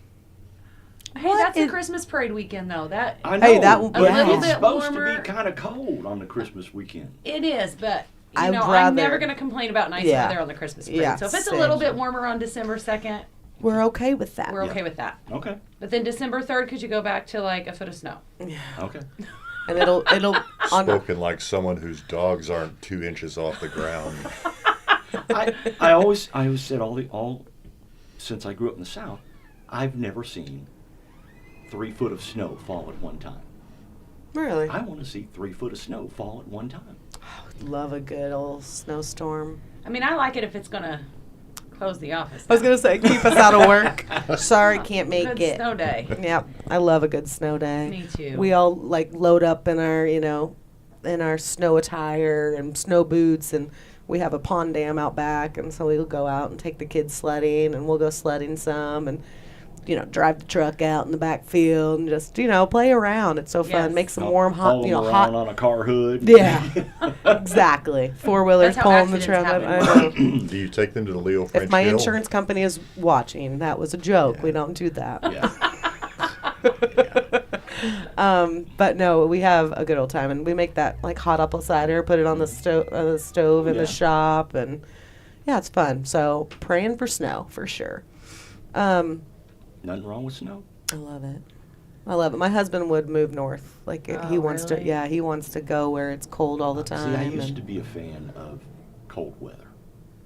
Hey, What that's a is- Christmas parade weekend, though. That I know, Hey, that will- but yeah. it's little bit supposed to warmer. be kind of cold on the Christmas weekend. It is, but I'd you know, I'm rather- never going to complain about nice Yeah. weather on the Christmas parade. Yeah, So if it's same. a little bit warmer on December 2nd, We're okay with that. we're Yeah. okay with that. Okay. But then December 3rd, could you go back to like a foot of snow? Okay. And it'll on Spoken like someone whose dogs aren't 2 inches off the ground. I always said all since I grew up in the South, I've never seen 3 foot of snow fall at one time. really I want to see 3 foot of snow fall at one time. love a good old snowstorm. I mean, I like it if it's going to close the office. I was gonna say keep us out of work. Sorry, can't make Good it. snow day. Yep, I love a good snow day. Me too. We all like load up in our, in our snow attire and snow boots, and we have a pond dam out back, and so we'll go out and take the kids sledding, and we'll go sledding some, and drive the truck out in the back field and just play around. It's so fun. Yes. Make some warm, hot, Haul 'em around hot. on a car hood. Yeah, exactly. 4-wheelers That's how pulling the accidents truck. happen. I know. Do you take them to the Leo French If my Hill? insurance company is watching, that was a joke. We don't do that. Yeah. But no, we have a good old time, and we make that like hot apple cider, put it on the stove in Yeah. the shop, and yeah, it's fun. So praying for snow for sure. Nothing wrong with snow. I love it. I love it. My husband would move north. Like he Oh, wants to. really? Yeah, he wants to go where it's cold all the time. See, I used and- to be a fan of cold weather.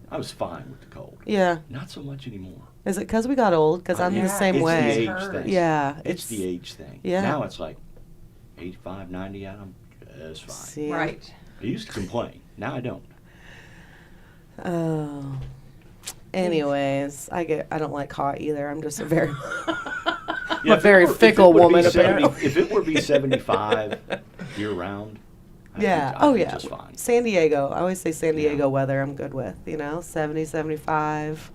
I was fine with the cold. Yeah. Not so much anymore. Is it because we got old? Because I'm Yeah, the same it's way. the age Hurt. thing. Yeah, It's the age thing. yeah. Now it's like 85, 90 out. I'm just fine. See, Right. I used to complain. Now I don't. Oh. Anyways, I don't like hot either. I'm just a very Yeah, a very fickle woman, apparently. If it were be 75 year round, yeah. I'd be yeah. just fine. San Diego. I always say San Yeah. Diego weather I'm good with, 70, 75.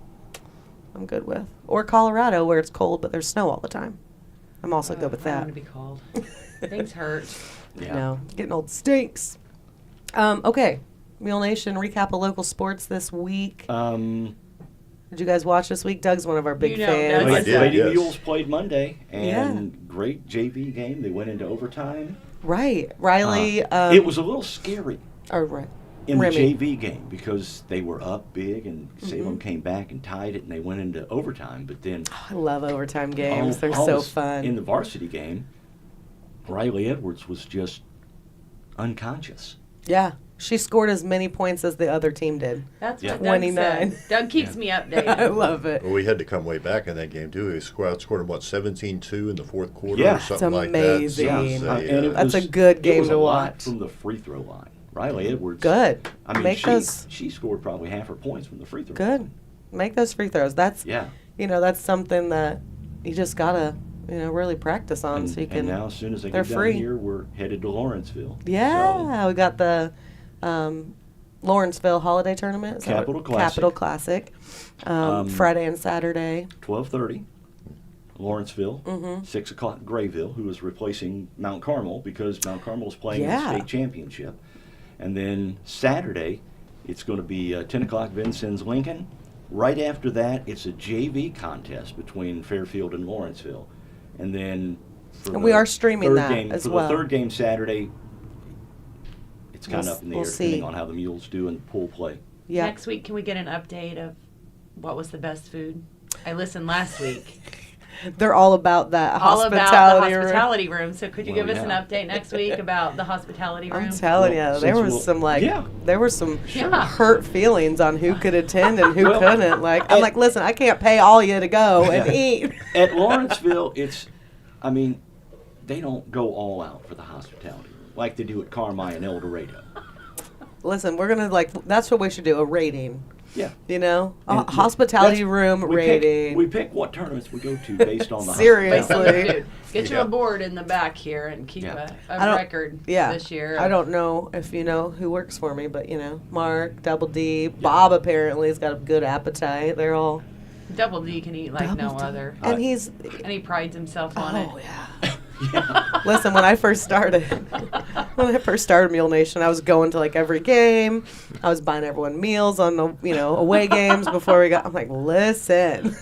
I'm good with. Or Colorado where it's cold but there's snow all the time. I'm also good with I that. want to be cold. Things hurt. Yeah. No, getting old stinks. Okay. Mule Nation recap of local sports this week. Did you guys watch this week? Doug's one of our big You know, fans. Doug I is did, Lady yes. Mules played Monday, Yeah. and great JV game. They went into overtime. Right. Riley. It was a little scary Or right. in Remy. the JV game because they were up big, and Mm-hmm. Salem came back and tied it, and they went into overtime. But then I love overtime games. They're all so this- fun. In the varsity game, Riley Edwards was just unconscious. Yeah. She scored as many points as the other team did. That's Yeah. what Doug 29. said. Doug keeps me I updated. love it. Well, we had to come way back in that game, too. We outscored them, 17-2 in the fourth quarter Yeah. or something like amazing. that. Yeah. So And it it was That's a was- good it game was to a lot watch. from the free throw line. Riley Edwards. Good. I mean, Make those she scored probably half her points from the free throw good. line. Make those free throws. That's Yeah. that's something that you just gotta really practice on so you can. And now, as soon as they they're get down free. here, we're headed to Lawrenceville. Yeah, we got the Lawrenceville Holiday Tournament. Is that Capital what- Classic. Capital Classic. Friday and Saturday. 12:30, Lawrenceville. Mm-hmm. 6 o'clock, Grayville, who is replacing Mount Carmel because Mount Carmel is playing in Yeah. the state championship. And then Saturday, it's going to be 10 o'clock, Vincennes, Lincoln. Right after that, it's a JV contest between Fairfield and Lawrenceville. And then for And the we are streaming third that game, as for well. the third game Saturday, it's kind of up in the we'll air see. depending on how the Mules do in pool play. Yeah. Next week, can we get an update of what was the best food? I listened last week. They're all about that All about the hospitality room. hospitality room. So could you Well, give us an yeah. update next week about the hospitality room? I'm telling Well, you, there since was we'll- some there were some Yeah. hurt feelings on who could attend and who Well, couldn't. Like, I'm like, listen, I can't pay all you to go and eat. At Lawrenceville, they don't go all out for the hospitality room like they do at Carmi and El Dorado. Listen, we're gonna that's what we should do, a rating. Yeah. You know, a And hospitality that's- room we rating. we pick what tournaments we go to based on the Seriously. hospitality. Dude, get you Yeah. a board in the back here and keep Yeah. I a don't- record Yeah, this year. I don't know if you know who works for me, but Mark, Double D, Bob apparently has got a good appetite. They're all Double D can eat like no Double D. other. and he's And he prides himself on it. oh yeah. Listen, when I first started Mule Nation, I was going to like every game. I was buying everyone meals on the away games before we got. I'm like, listen,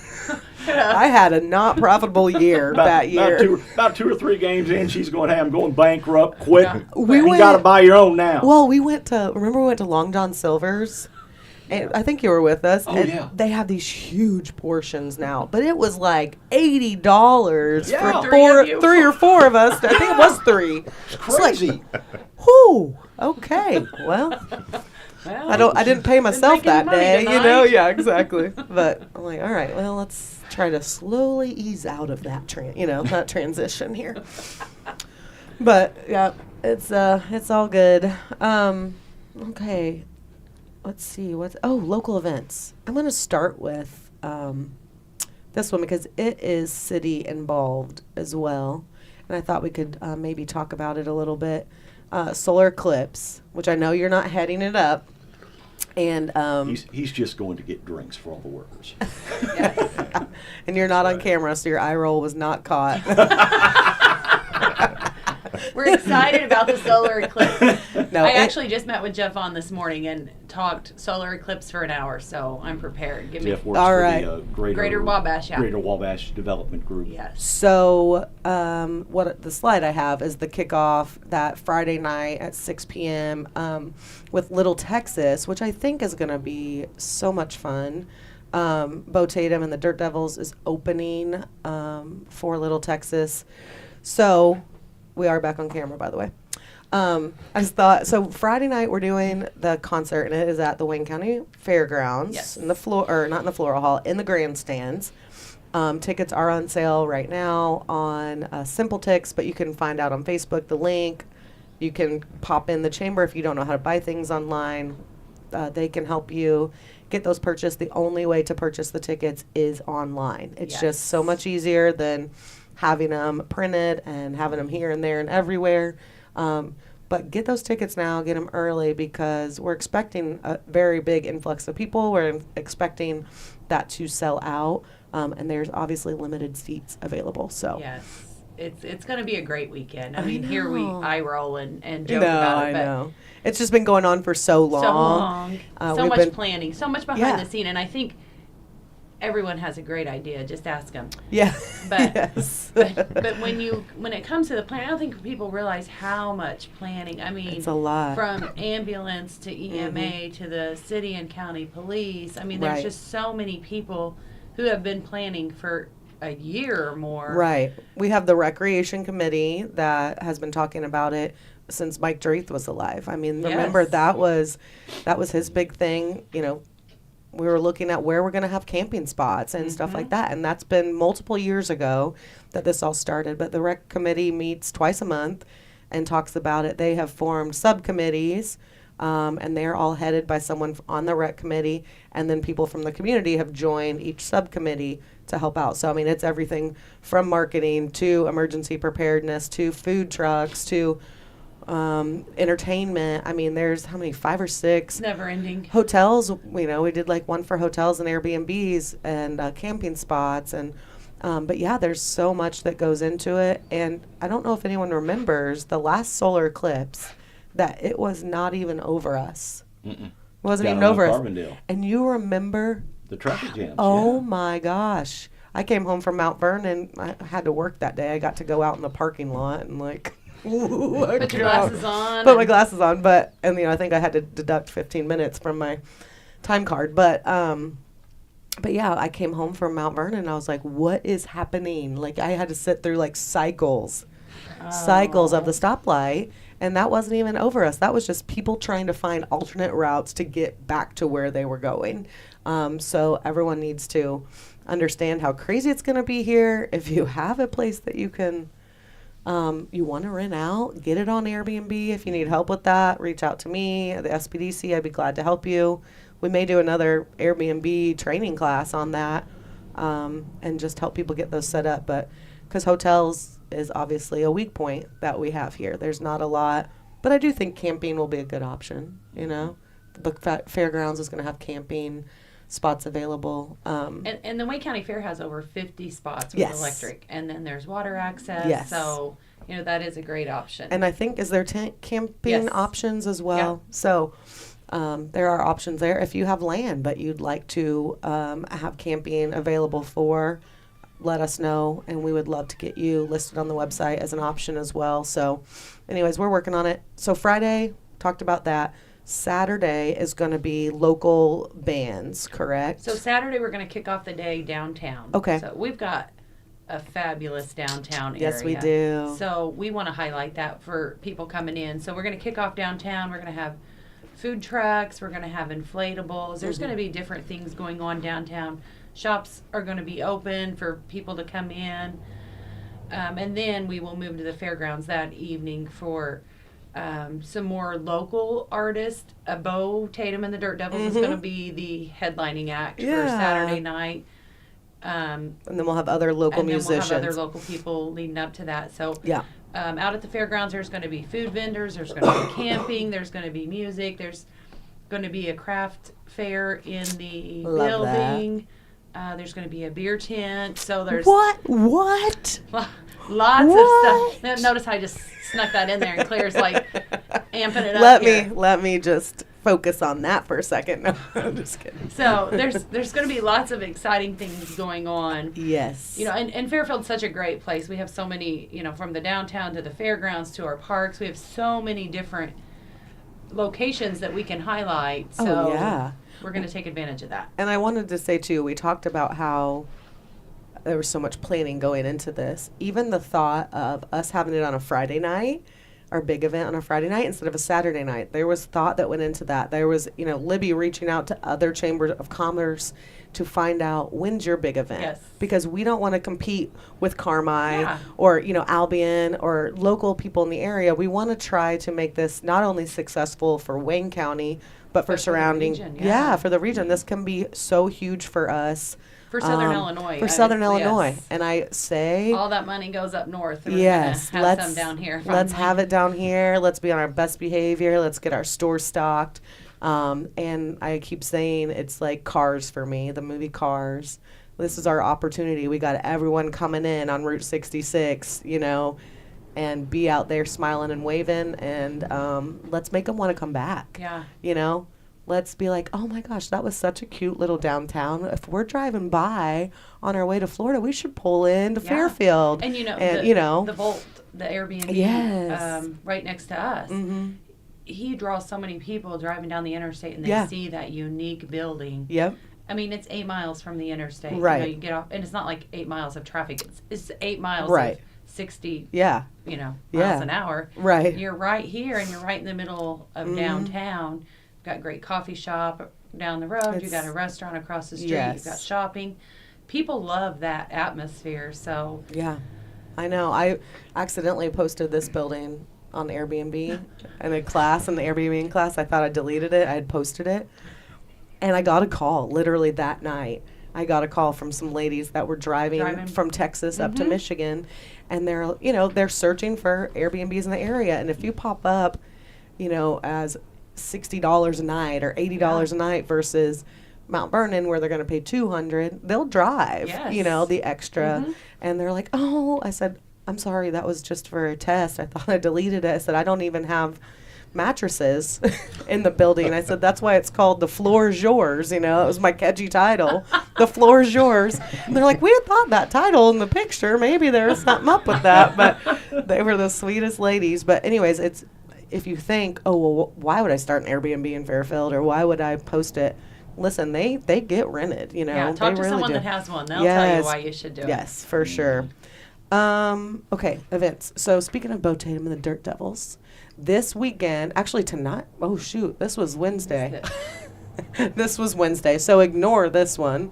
I had a not profitable year that year. About two or three games in, she's going, hey, I'm going bankrupt. Quit. Yeah. You got to buy your own now. Well, we went to Long John Silver's. And I think you were with us. Oh, and yeah. They have these huge portions now, but it was like $80 Yeah. for Three of you. 3 or 4 of us. I think it was 3. It's It's like, crazy. whew, okay, well, Well, I didn't pay myself making that money day, tonight. Yeah, exactly. But I'm like, all right, well, let's try to slowly ease out of that that transition here. But yeah, it's all good. Okay. Let's see local events. I'm going to start with this one because it is city involved as well, and I thought we could maybe talk about it a little bit. Solar eclipse, which I know you're not heading it up, and He's just going to get drinks for all the workers. and you're not on camera, so your eye roll was not caught. We're excited about the solar eclipse. No, I it- actually just met with Jeff on this morning and talked solar eclipse for an hour, so I'm prepared. Give me Jeff works All for right. the Greater Wabash, yeah. Greater Wabash Development Group. Yes. So, what the slide I have is the kickoff that Friday night at 6 p.m. With Little Texas, which I think is going to be so much fun. Bo Tatum and the Dirt Devils is opening for Little Texas. So, we are back on camera, by the way. I just thought, so Friday night we're doing the concert, and it is at the Wayne County Fairgrounds. Yes. In the floor, or not in the Floral Hall, in the grandstands. Tickets are on sale right now on Simple Tix, but you can find out on Facebook the link. You can pop in the chamber if you don't know how to buy things online. They can help you get those purchased. The only way to purchase the tickets is online. It's just so much easier than having them printed and having them here and there and everywhere. But get those tickets now, get them early, because we're expecting a very big influx of people. We're expecting that to sell out, and there's obviously limited seats available. So Yes. It's going to be a great weekend. I I mean, here we know. eye roll and joke about it. I know. It's just been going on for so long. So long. So we've much been- planning. So much behind Yeah. the scene. And I think everyone has a great idea. Just ask them. Yeah. But- yes. But when it comes to the plan, I don't think people realize how much planning. I mean, It's a lot. from ambulance to EMA to the city and county police. I mean, there's Right. just so many people who have been planning for a year or more. Right. We have the recreation committee that has been talking about it since Mike Drath was alive. I mean, remember Yes. that was his big thing. You know, we were looking at where we're going to have camping spots and stuff like that, and that's been multiple years ago that this all started. But the rec committee meets twice a month and talks about it. They have formed subcommittees. And they're all headed by someone on the rec committee, and then people from the community have joined each subcommittee to help out. So, I mean, it's everything from marketing to emergency preparedness to food trucks to entertainment. I mean, there's how many, 5 or 6 It's never ending. hotels. We did like one for hotels and Airbnbs and camping spots. And but yeah, there's so much that goes into it. And I don't know if anyone remembers the last solar eclipse, that it was not even over us. Mm-mm. It wasn't Down even on over us. Carbondale. And you remember, The traffic jams. oh yeah. my gosh. I came home from Mount Vernon. I had to work that day. I got to go out in the parking lot and like, look Put your out. glasses on. Put my and- glasses on, but, and I think I had to deduct 15 minutes from my time card. But But yeah, I came home from Mount Vernon and I was like, what is happening? Like, I had to sit through like cycles of the stoplight, and that wasn't even over us. That was just people trying to find alternate routes to get back to where they were going. So everyone needs to understand how crazy it's going to be here. If you have a place that you can, you want to rent out, get it on Airbnb. If you need help with that, reach out to me at the SPDC. I'd be glad to help you. We may do another Airbnb training class on that, and just help people get those set up. But because hotels is obviously a weak point that we have here. There's not a lot, but I do think camping will be a good option. You know, the fairgrounds is going to have camping spots available. And the Wayne County Fair has over 50 spots with Yes. electric, and then there's water access. Yes. So that is a great option. And I think, is there camping Yes. options as well? Yeah. So there are options there. If you have land but you'd like to have camping available for, let us know, and we would love to get you listed on the website as an option as well. So anyways, we're working on it. So Friday, talked about that. Saturday is going to be local bands, correct? So Saturday we're going to kick off the day downtown. Okay. So we've got a fabulous downtown area. Yes, we do. So we want to highlight that for people coming in. So we're going to kick off downtown. We're going to have food trucks. We're going to have inflatables. There's going to be different things going on downtown. Shops are going to be open for people to come in. And then we will move to the fairgrounds that evening for some more local artists. Bo Tatum and the Dirt Devils is going to be the headlining act for Saturday night. And then we'll have other local musicians. We'll have other local people leading up to that. So Yeah. Out at the fairgrounds, there's going to be food vendors. There's going to be camping. There's going to be music. There's going to be a craft fair in the Love building. There's going to be a beer tent. So there's What? lots What? of stuff. Notice I just snuck that in there, and Claire's like amping it up here. Let me just focus on that for a second. No, I'm just kidding. So there's going to be lots of exciting things going on. Yes. And Fairfield's such a great place. We have so many, from the downtown to the fairgrounds to our parks. We have so many different locations that we can highlight. So yeah. we're going to take advantage of that. And I wanted to say, too, we talked about how there was so much planning going into this. Even the thought of us having it on a Friday night, our big event on a Friday night instead of a Saturday night, there was thought that went into that. There was, Libby reaching out to other chambers of commerce to find out, when's your big event? Yes. Because we don't want to compete with Carmi Yeah. or, Albion or local people in the area. We want to try to make this not only successful for Wayne County, but for the surrounding. region, yeah. For the region. This can be so huge for us. For Southern Illinois. For Southern yes. Illinois. And I say, All that money goes up north. And yes, we're going to have some down here. let's finally. have it down here. Let's be on our best behavior. Let's get our store stocked. And I keep saying it's like Cars for me, the movie Cars. This is our opportunity. We got everyone coming in on Route 66, and be out there smiling and waving. And let's make them want to come back. Yeah. Let's be like, oh my gosh, that was such a cute little downtown. If we're driving by on our way to Florida, we should pull into Yeah. Fairfield. And the Volt, the Airbnb, Yes. right next to us. Mm-hmm. He draws so many people driving down the interstate, and they Yeah. see that unique building. Yep. I mean, it's 8 miles from the interstate. Right. You get off, and it's not like 8 miles of traffic. It's 8 miles Right. of 60, Yeah. miles Yeah. an hour. Right. You're right here, and you're right in the middle of downtown. Got a great coffee shop down the road. You got a restaurant across the street. Yes. You've got shopping. People love that atmosphere. So Yeah. I know. I accidentally posted this building on Airbnb in a class, in the Airbnb class. I thought I deleted it. I had posted it. And I got a call literally that night. I got a call from some ladies that were driving from Texas up to Michigan. And they're searching for Airbnbs in the area. And if you pop up, as $60 a night or $80 a night versus Mount Vernon where they're going to pay $200, they'll drive, Yes. the extra. And they're like, oh, I said, I'm sorry, that was just for a test. I thought I deleted it. I said, I don't even have mattresses in the building. And I said, that's why it's called The Floor's Yours. It was my catchy title, The Floor's Yours. And they're like, we had thought that title in the picture. Maybe there was something up with that. But they were the sweetest ladies. But anyways, if you think, oh, well, why would I start an Airbnb in Fairfield or why would I post it? listen, they get rented, you know. Yeah, talk They to really someone do. that has one. They'll tell you Yes. why you should do it. Yes, for sure. Okay, events. So speaking of Bo Tatum and the Dirt Devils, this weekend, actually tonight, oh shoot, this was Wednesday. This was Wednesday, so ignore this one.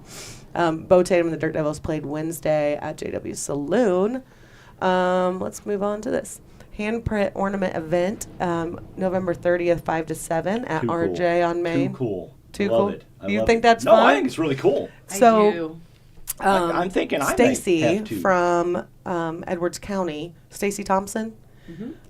Bo Tatum and the Dirt Devils played Wednesday at JW Saloon. Let's move on to this. Handprint ornament event, November 30th, 5 to 7 at Too cool. RJ on Main. Too cool. Too Love cool? it. I You love think it. that's No, fun? I think it's really cool. So, I do. I'm thinking I may Stacy have to. from Edwards County, Stacy Thompson.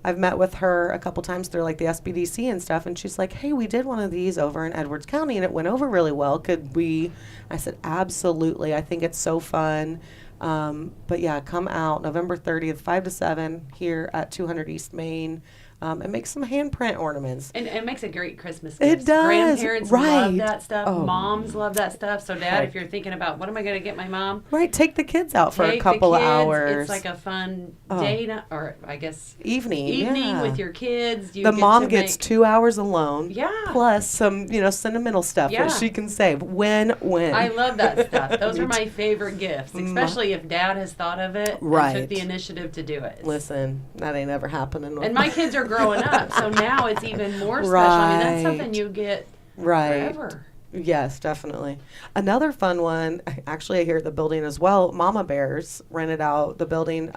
I've met with her a couple times through like the SBDC and stuff, and she's like, "Hey, we did one of these over in Edwards County, and it went over really well. Could we?" I said, "Absolutely. I think it's so fun." But yeah, come out November 30th, 5 to 7 here at 200 East Main. And make some handprint ornaments. And it makes a great Christmas It gift. does, Grandparents right. love that stuff. Oh. Moms love that stuff. So, Dad, Heck. if you're thinking about what am I going to get my mom, Right, take the kids out for take a couple the of kids. hours. It's like a fun Oh. day, or I guess evening evening yeah. with your kids. You The get mom to gets make- 2 hours alone. Yeah. Plus some, sentimental stuff Yeah. that she can save. Win. I love that stuff. Those Me are my favorite gifts, especially if Dad has thought of it Right. and took the initiative to do it. Listen, that ain't ever happening. with And my kids are growing up, so now it's even more special. I mean, that's something Right. you get right. forever. Yes, definitely. Another fun one, actually here at the building as well, Mama Bears rented out the building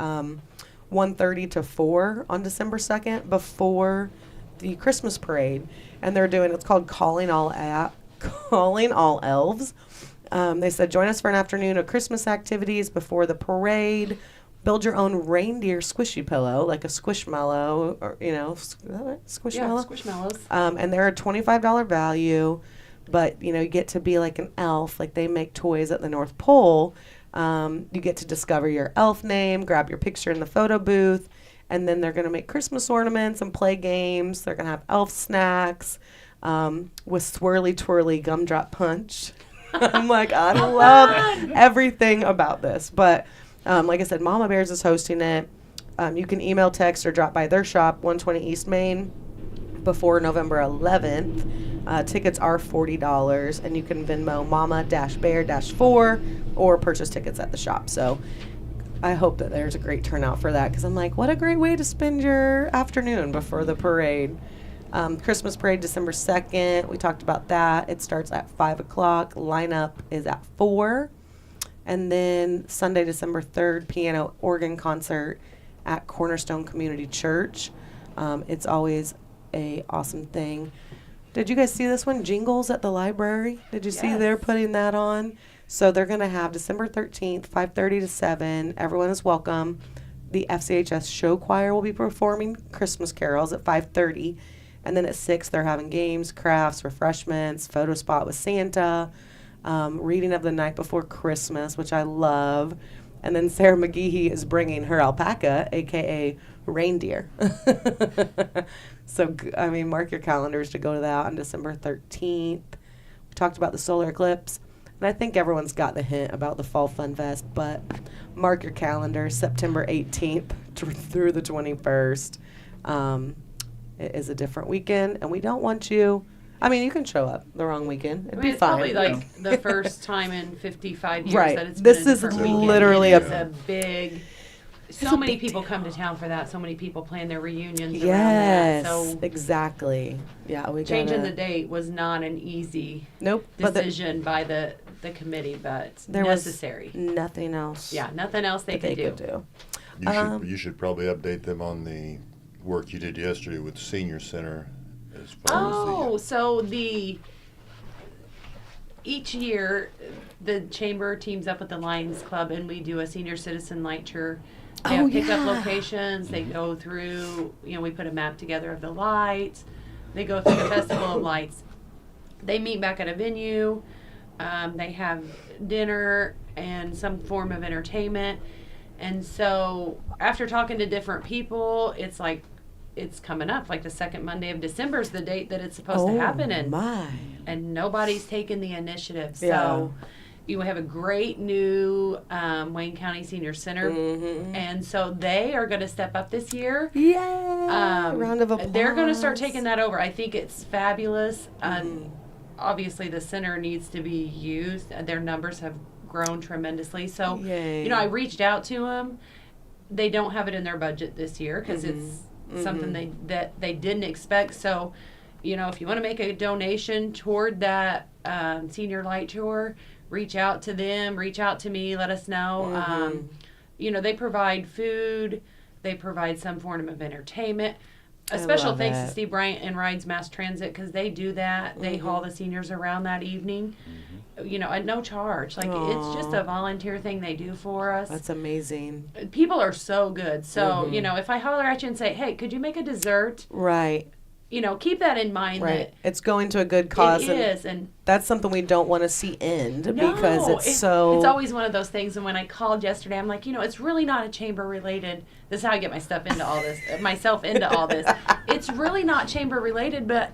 1:30 to 4 on December 2nd before the Christmas parade. And they're doing, it's called Calling All Elves. They said, join us for an afternoon of Christmas activities before the parade. Build your own reindeer squishy pillow, like a Squishmallow, or, is that right? Squishmallow? Yeah, Squishmallows. And they're a $25 value, but you get to be like an elf, like they make toys at the North Pole. You get to discover your elf name, grab your picture in the photo booth, and then they're going to make Christmas ornaments and play games. They're going to have elf snacks with swirly twirly gumdrop punch. I'm like, I love everything about this, but. Like I said, Mama Bears is hosting it. You can email, text, or drop by their shop, 120 East Main, before November 11th. Tickets are $40, and you can Venmo Mama-Bear-4 or purchase tickets at the shop. So I hope that there's a great turnout for that, because I'm like, what a great way to spend your afternoon before the parade. Christmas parade, December 2nd. We talked about that. It starts at 5 o'clock. Lineup is at 4. And then Sunday, December 3rd, piano organ concert at Cornerstone Community Church. It's always a awesome thing. Did you guys see this one? Jingles at the library. Did you see they're putting that on? So they're going to have December 13th, 5:30 to 7. Everyone is welcome. The FCHS show choir will be performing Christmas carols at 5:30. And then at 6, they're having games, crafts, refreshments, photo spot with Santa. Reading of the night before Christmas, which I love. And then Sarah McGehee is bringing her alpaca, a.k.a. reindeer. So, mark your calendars to go to that on December 13th. We talked about the solar eclipse. And I think everyone's got the hint about the Fall Fun Fest, but mark your calendar, September 18th through the 21st. It is a different weekend, and we don't want you... you can show up the wrong weekend. It'd be it's fine. probably like the first time in 55 years Right. that it's This been a is different weekend. literally It's a- a big. So a many big people deal. come to town for that. So many people plan their reunions Yes, around that. So exactly. Yeah, we changing gotta, the date was not an easy Nope. But decision by the committee, but there necessary. was nothing else. Yeah, nothing else they that could they do. could do. You should probably update them on the work you did yesterday with the senior center as far Oh, as so each year the chamber teams up with the Lions Club and we do a senior citizen light tour. They have pickup locations. They go through, we put a map together of the lights. They go through the Festival of Lights. They meet back at a venue. They have dinner and some form of entertainment. And so after talking to different people, it's like, it's coming up. Like the second Monday of December is the date that it's supposed to happen in. My. And nobody's taken the initiative. So Yeah. you have a great new Wayne County Senior Center. Mm-hmm. And so they are going to step up this year. Yeah. Round of applause. They're going to start taking that over. I think it's fabulous. obviously the center needs to be used. Their numbers have grown tremendously. So, Yay. I reached out to them. They don't have it in their budget this year because it's something that they didn't expect. So, if you want to make a donation toward that senior light tour, reach out to them, reach out to me, let us know. They provide food, they provide some form of entertainment. A special thanks to Steve Bryant and Rides Mass Transit because they do that. They haul the seniors around that evening, at no charge. Like, it's just a volunteer thing they do for us. That's amazing. People are so good. So, if I holler at you and say, hey, could you make a dessert? Right. Keep that in mind. Right. It's going to a good cause. It is. And that's something we don't want to see end because it's so... It's always one of those things. And when I called yesterday, I'm like, it's really not a chamber related. This is how I get myself into all this. It's really not chamber related, but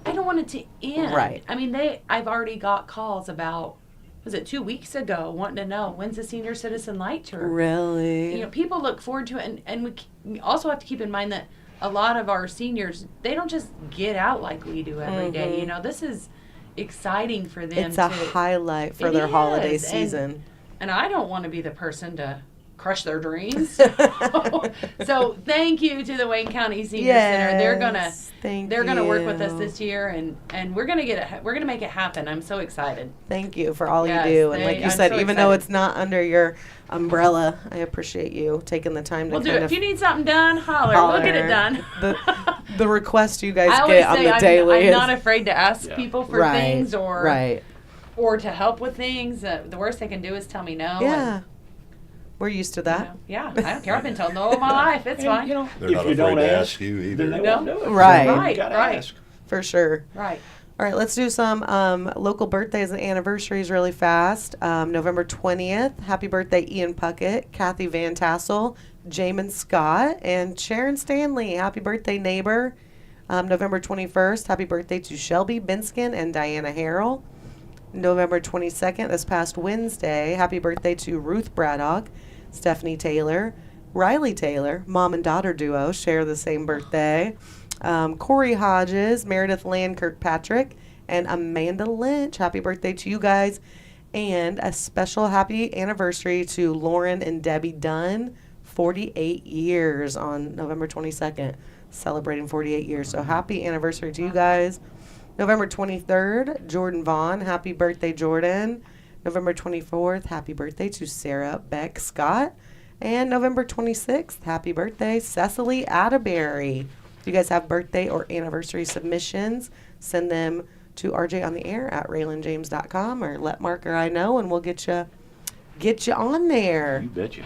I don't want it to end. Right. I mean, I've already got calls about, was it 2 weeks ago, wanting to know, when's the Senior Citizen Light Tour? Really? People look forward to it. And we also have to keep in mind that a lot of our seniors, they don't just get out like we do every day. This is exciting for them. It's a highlight for their holiday season. And I don't want to be the person to crush their dreams. So thank you to the Wayne County Senior Center. They're gonna work with us this year, and we're gonna make it happen. I'm so excited. Thank you for all you do, and like you said, even though it's not under your umbrella, I appreciate you taking the time to. We'll do it. If you need something done, holler. We'll get it done. The request you guys get on the daily. I'm not afraid to ask people for things or to help with things. The worst they can do is tell me no. Yeah. We're used to that. I don't care. I've been told no all my life. It's fine. They're not afraid to ask you either. Then they won't do it. Right. You gotta ask. For sure. Right. All right, let's do some local birthdays and anniversaries really fast. November 20th, happy birthday Ian Puckett, Kathy Van Tassel, Jamin Scott, and Sharon Stanley. Happy birthday, neighbor. November 21st, happy birthday to Shelby Binskin and Diana Harrell. November 22nd, this past Wednesday, happy birthday to Ruth Braddock, Stephanie Taylor, Riley Taylor, mom and daughter duo, share the same birthday. Corey Hodges, Meredith Land Kirkpatrick, and Amanda Lynch. Happy birthday to you guys. And a special happy anniversary to Lauren and Debbie Dunn, 48 years on November 22nd, celebrating 48 years. So happy anniversary to you guys. November 23rd, Jordan Vaughn. Happy birthday, Jordan. November 24th, happy birthday to Sarah Beck Scott. And November 26th, happy birthday, Cecily Atterbury. If you guys have birthday or anniversary submissions, send them to rjontheair@raylanjames.com or let Mark or I know, and we'll get you on there. You betcha.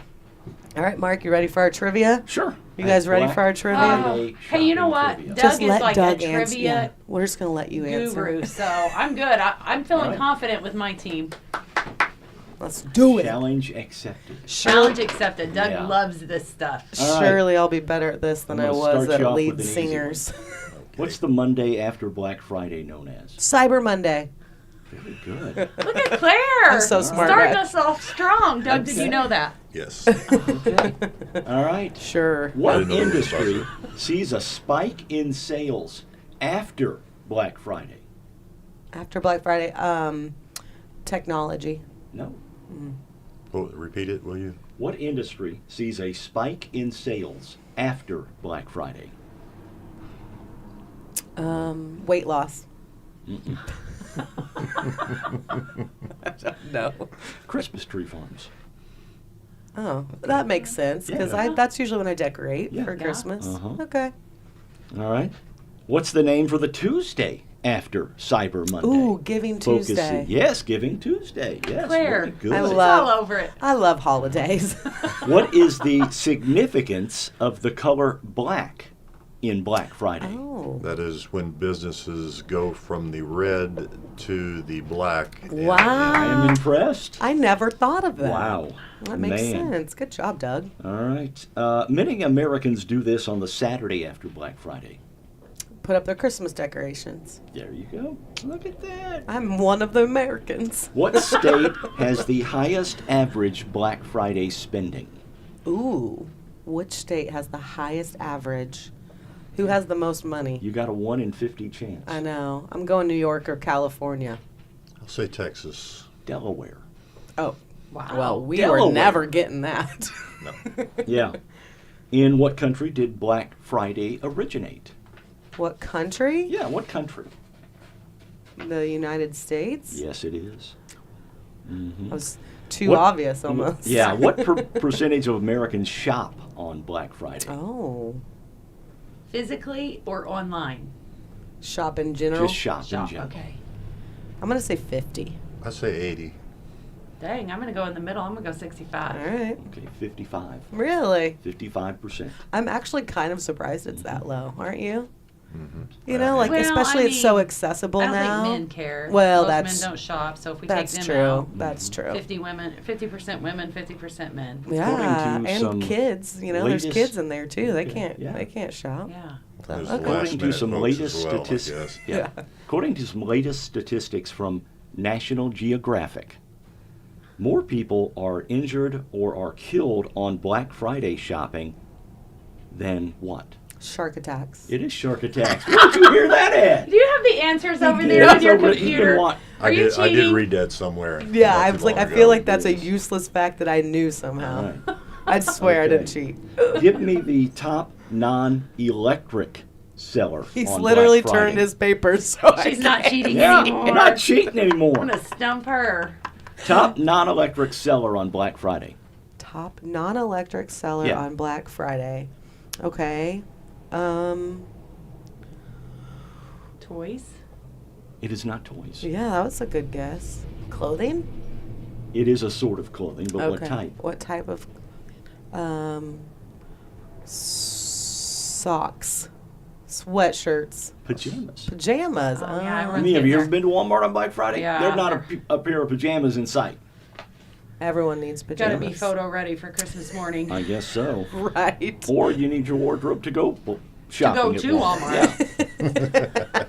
All right, Mark, you ready for our trivia? Sure. You guys ready for our trivia? Hey, you know what? Trivia. Doug is like a trivia We're just going to let you answer. guru, so I'm good. I'm feeling confident with my team. Let's do it. Challenge accepted. Challenge accepted. Doug loves this stuff. All right. Surely I'll be better at this than I'm I gonna was start you at off lead with an easy singers. What's the Monday after Black Friday known as? Cyber Monday. Very good. Look at Claire. I'm so smart. Starting us off strong. Doug, did you know that? Yes. Okay. All right. Sure. I What didn't know there was industry cyber. sees a spike in sales after Black Friday? After Black Friday, technology. No. Oh, repeat it, will you? What industry sees a spike in sales after Black Friday? Weight loss. No. Christmas tree farms. Oh, that makes sense because Yeah. that's usually when I decorate Yeah. for Yeah. Christmas. Uh-huh. Okay. All right. What's the name for the Tuesday after Cyber Monday? Ooh, Giving Focusing- Tuesday. Yes, Giving Tuesday. Yes, Claire, very good. I She's love- all over it. I love holidays. What is the significance of the color black in Black Friday? Oh. That is when businesses go from the red to the black. Wow. I am impressed. I never thought of that. Wow. That makes Man. sense. Good job, Doug. All right. Many Americans do this on the Saturday after Black Friday. Put up their Christmas decorations. There you go. Look at that. I'm one of the Americans. What state has the highest average Black Friday spending? Ooh. Which state has the highest average? Who has the most money? You got a 1 in 50 chance. I know. I'm going New York or California. I'll say Texas. Delaware. Oh, Wow. well, we Delaware. were never getting that. No. Yeah. In what country did Black Friday originate? What country? Yeah, what country? The United States? Yes, it is. That was too What- obvious almost. Yeah, what percentage of Americans shop on Black Friday? Oh. Physically or online? Shop in general? Just shop in Shop. general. Okay. I'm going to say 50. I say 80. Dang, I'm gonna go in the middle. I'm gonna go All 65. right. Okay, 55. Really? 55%. I'm actually kind of surprised it's that low, aren't you? Mm-hmm. You know, like, Well, especially I it's so mean, accessible I don't now. think men care. Well, Most that's- men don't shop. So if we take That's them true. out, That's true. 50% women, 50% men. Yeah, According to some and kids. You know, there's latest- kids in there too. They can't. Yeah. They can't shop. Yeah. So, There's okay. the According to last-minute some folks latest as well, I statistics, guess. yeah. According to some latest statistics from National Geographic, more people are injured or are killed on Black Friday shopping than what? Shark attacks. It is shark attacks. Where did you hear that at? Do you have the answers over there Yeah, on your it's over- computer? want- Are you I did cheating? read that somewhere. Yeah, not I too was like, I long feel ago. like that's a useless fact that I knew somehow. All I swear I didn't Okay. cheat. Give me the top non-electric seller. He's on literally Black Friday. turned his papers. So She's not cheating Yeah, anymore. I'm not cheating I'm anymore. gonna stump her. Top non-electric seller on Black Friday. Top non-electric seller Yeah. on Black Friday. Okay. Toys. It is not toys. Yeah, that was a good guess. Clothing? It is a sort of clothing, but Okay. what type? What type of? Socks, sweatshirts, Pajamas. pajamas. Oh, yeah, I Oh. run- Have you ever there. been to Walmart on Black Friday? Yeah. There's not a pair of pajamas in sight. Everyone needs Gotta pajamas. be photo ready for Christmas morning. I guess so. Right. Or you need your wardrobe to go shopping at to Walmart.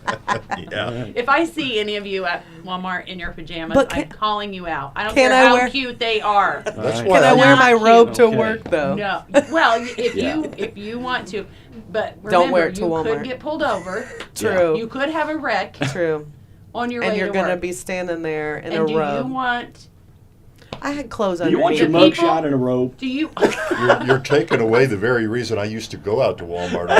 Yeah. If I see any of you at Walmart in your pajamas, But I'm calling you out. I don't can care I how wear- cute they are. That's Alright. why Can I wear Not my cute. robe to Okay. work though? No. Well, if Yeah. you want to, but remember, Don't wear it to you Walmart. could get pulled over. True. You could have a wreck True. on your And way you're to gonna work. be standing there in and a do you robe. want? I had clothes Do you want your underneath. people- mugshot in a robe? Do you? You're taking away the very reason I used to go out to Walmart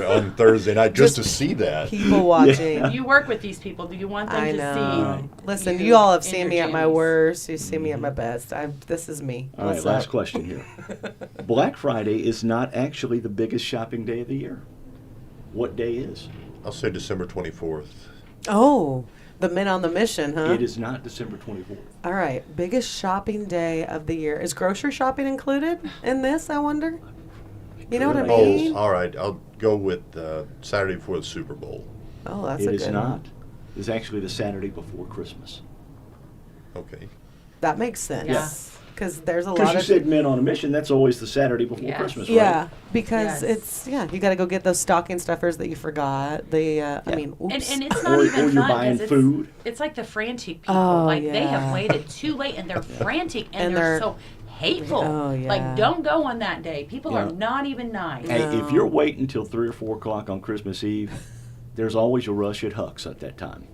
on Thursday night just to see that. People watching. You work with these people. Do you want them I to know. see? Listen, you all have in seen your me at my jammies? worst. You see me at my best. This is me. All right, What's last up? question here. Black Friday is not actually the biggest shopping day of the year. What day is? I'll say December 24th. Oh, the men on the mission, huh? It is not December 24th. All right, biggest shopping day of the year. Is grocery shopping included in this, I wonder? You know what I mean? Oh, all right. I'll go with Saturday before the Super Bowl. Oh, that's It a is good not. one. It's actually the Saturday before Christmas. Okay. That makes sense. Yeah. Because there's a Because lot you of... said Men on a Mission, that's always the Saturday before Yes. Christmas, right? Yeah, because Yes. you got to go get those stocking stuffers that you forgot. I mean, oops. And it's not Or even you're fun buying 'cause it's, food. It's like the frantic people. Oh, like they yeah. have waited too late and they're frantic and, And they're they're- so hateful. Oh, yeah. Like don't go on that day. People Yeah. are not even nice. Hey, No. if you're waiting until 3 or 4 o'clock on Christmas Eve, there's always a rush at Huck's at that time.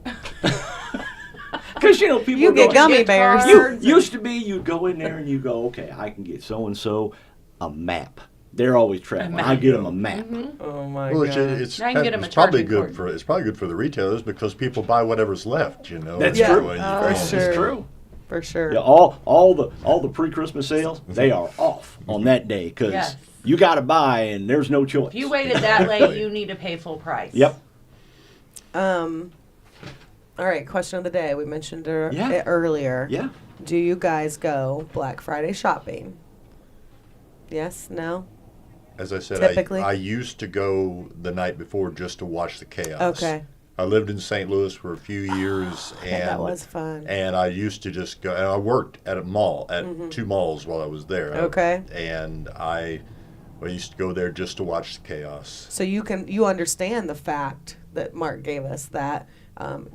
Because, people You are get going- gummy Gift bears. cards. Used to be, you'd go in there and you go, okay, I can get so-and-so a map. They're always traveling. I get them a map. Oh my Well, god. it's Now you can get 'em a it's probably charging good cord. it's probably good for the retailers because people buy whatever's left. That's Yeah. true. when you Oh, go. That's sure. true. For sure. Yeah, all the pre-Christmas sales, they are off on that day because Yes. you got to buy and there's no choice. If you waited that late, you need to pay full price. Yep. All right, question of the day. We mentioned Yeah. it earlier. Yeah. Do you guys go Black Friday shopping? Yes? No? As I said, Typically? I used to go the night before just to watch the chaos. Okay. I lived in St. Louis for a few years, I bet and that was fun. And I used to just go. And I worked at a mall, at 2 malls while I was there. Mm-hmm. Okay. And I used to go there just to watch the chaos. So you understand the fact that Mark gave us that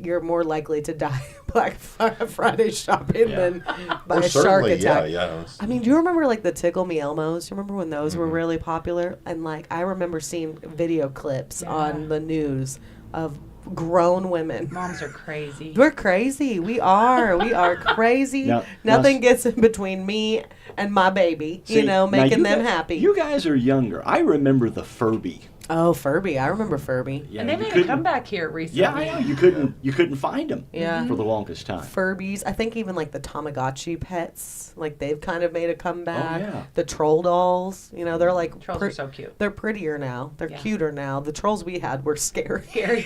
you're more likely to die Black Friday shopping than by Or a shark certainly, attack. yeah. I mean, do you remember like the Tickle Me Elmos? Do you remember when those were Mm-hmm. really popular? And like, I remember seeing video clips on the news of grown women. Moms are crazy. We're crazy. We are crazy. Now- Nothing now- gets in between me and my baby, See, now making you them guys- happy. You guys are younger. I remember the Furby. Oh, Furby. I remember Furby. Yeah, And they you made a couldn't- comeback here recently. Yeah, I know. You couldn't find them. Yeah. For the longest time. Furbies. I think even like the Tamagotchi pets, like they've kind of made a comeback. Oh, yeah. The troll dolls, they're like Trolls are so cute. They're prettier now. They're Yeah. cuter now. The trolls we had were scary. Scary.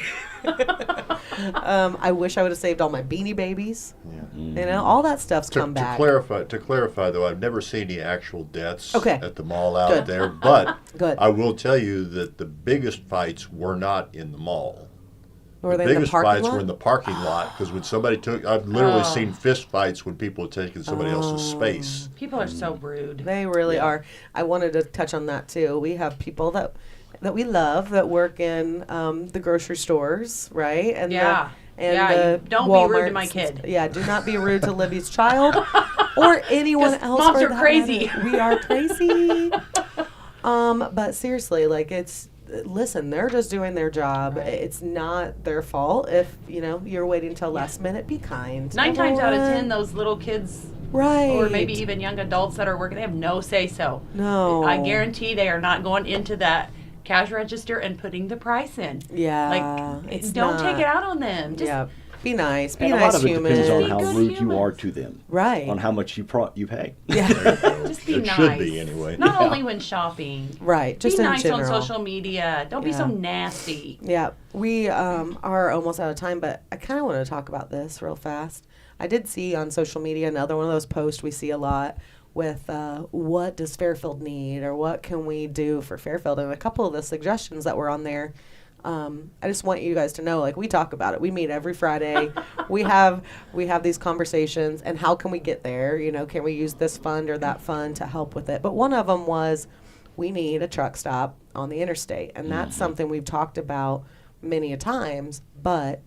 I wish I would have saved all my Beanie Babies. Yeah. All that stuff's To, come back. to clarify, though, I've never seen any actual deaths Okay. at the mall out Good. there. But Good. I will tell you that the biggest fights were not in the mall. Were they The in the biggest parking fights lot? were in the parking lot because when somebody I've literally seen fist fights when people had taken somebody else's space. People are so rude. They really are. I wanted to touch on that too. We have people that we love that work in the grocery stores, right? And Yeah. and Yeah, the you don't be rude to Walmarts my and kid. Yeah, do not be rude to Libby's child or anyone 'Cause else. moms for are that crazy. matter. We are crazy. But seriously, like listen, they're just doing their job. It's not their fault if you're waiting till last minute. Be kind. 9 times out of 10, everyone. those little kids, Right. or maybe even young adults that are working, they have no say so. No. I guarantee they are not going into that cash register and putting the price in. Yeah. Like, it's don't take not- it out on them. Just Yeah. Be nice. Be And a nice lot of it human. depends on Be how good rude you humans. are to them. Right. On how much you pay. Yeah. Just be It nice. should be anyway. Not Yeah. only when shopping. Right. Just be in nice general. on social media. Don't be so Yeah. nasty. Yeah. We are almost out of time, but I kind of want to talk about this real fast. I did see on social media another one of those posts we see a lot with what does Fairfield need or what can we do for Fairfield, and a couple of the suggestions that were on there. I just want you guys to know, like, we talk about it. We meet every Friday. we have these conversations, and how can we get there? Can we use this fund or that fund to help with it? But one of them was we need a truck stop on the interstate, and that's something we've talked about many a times. But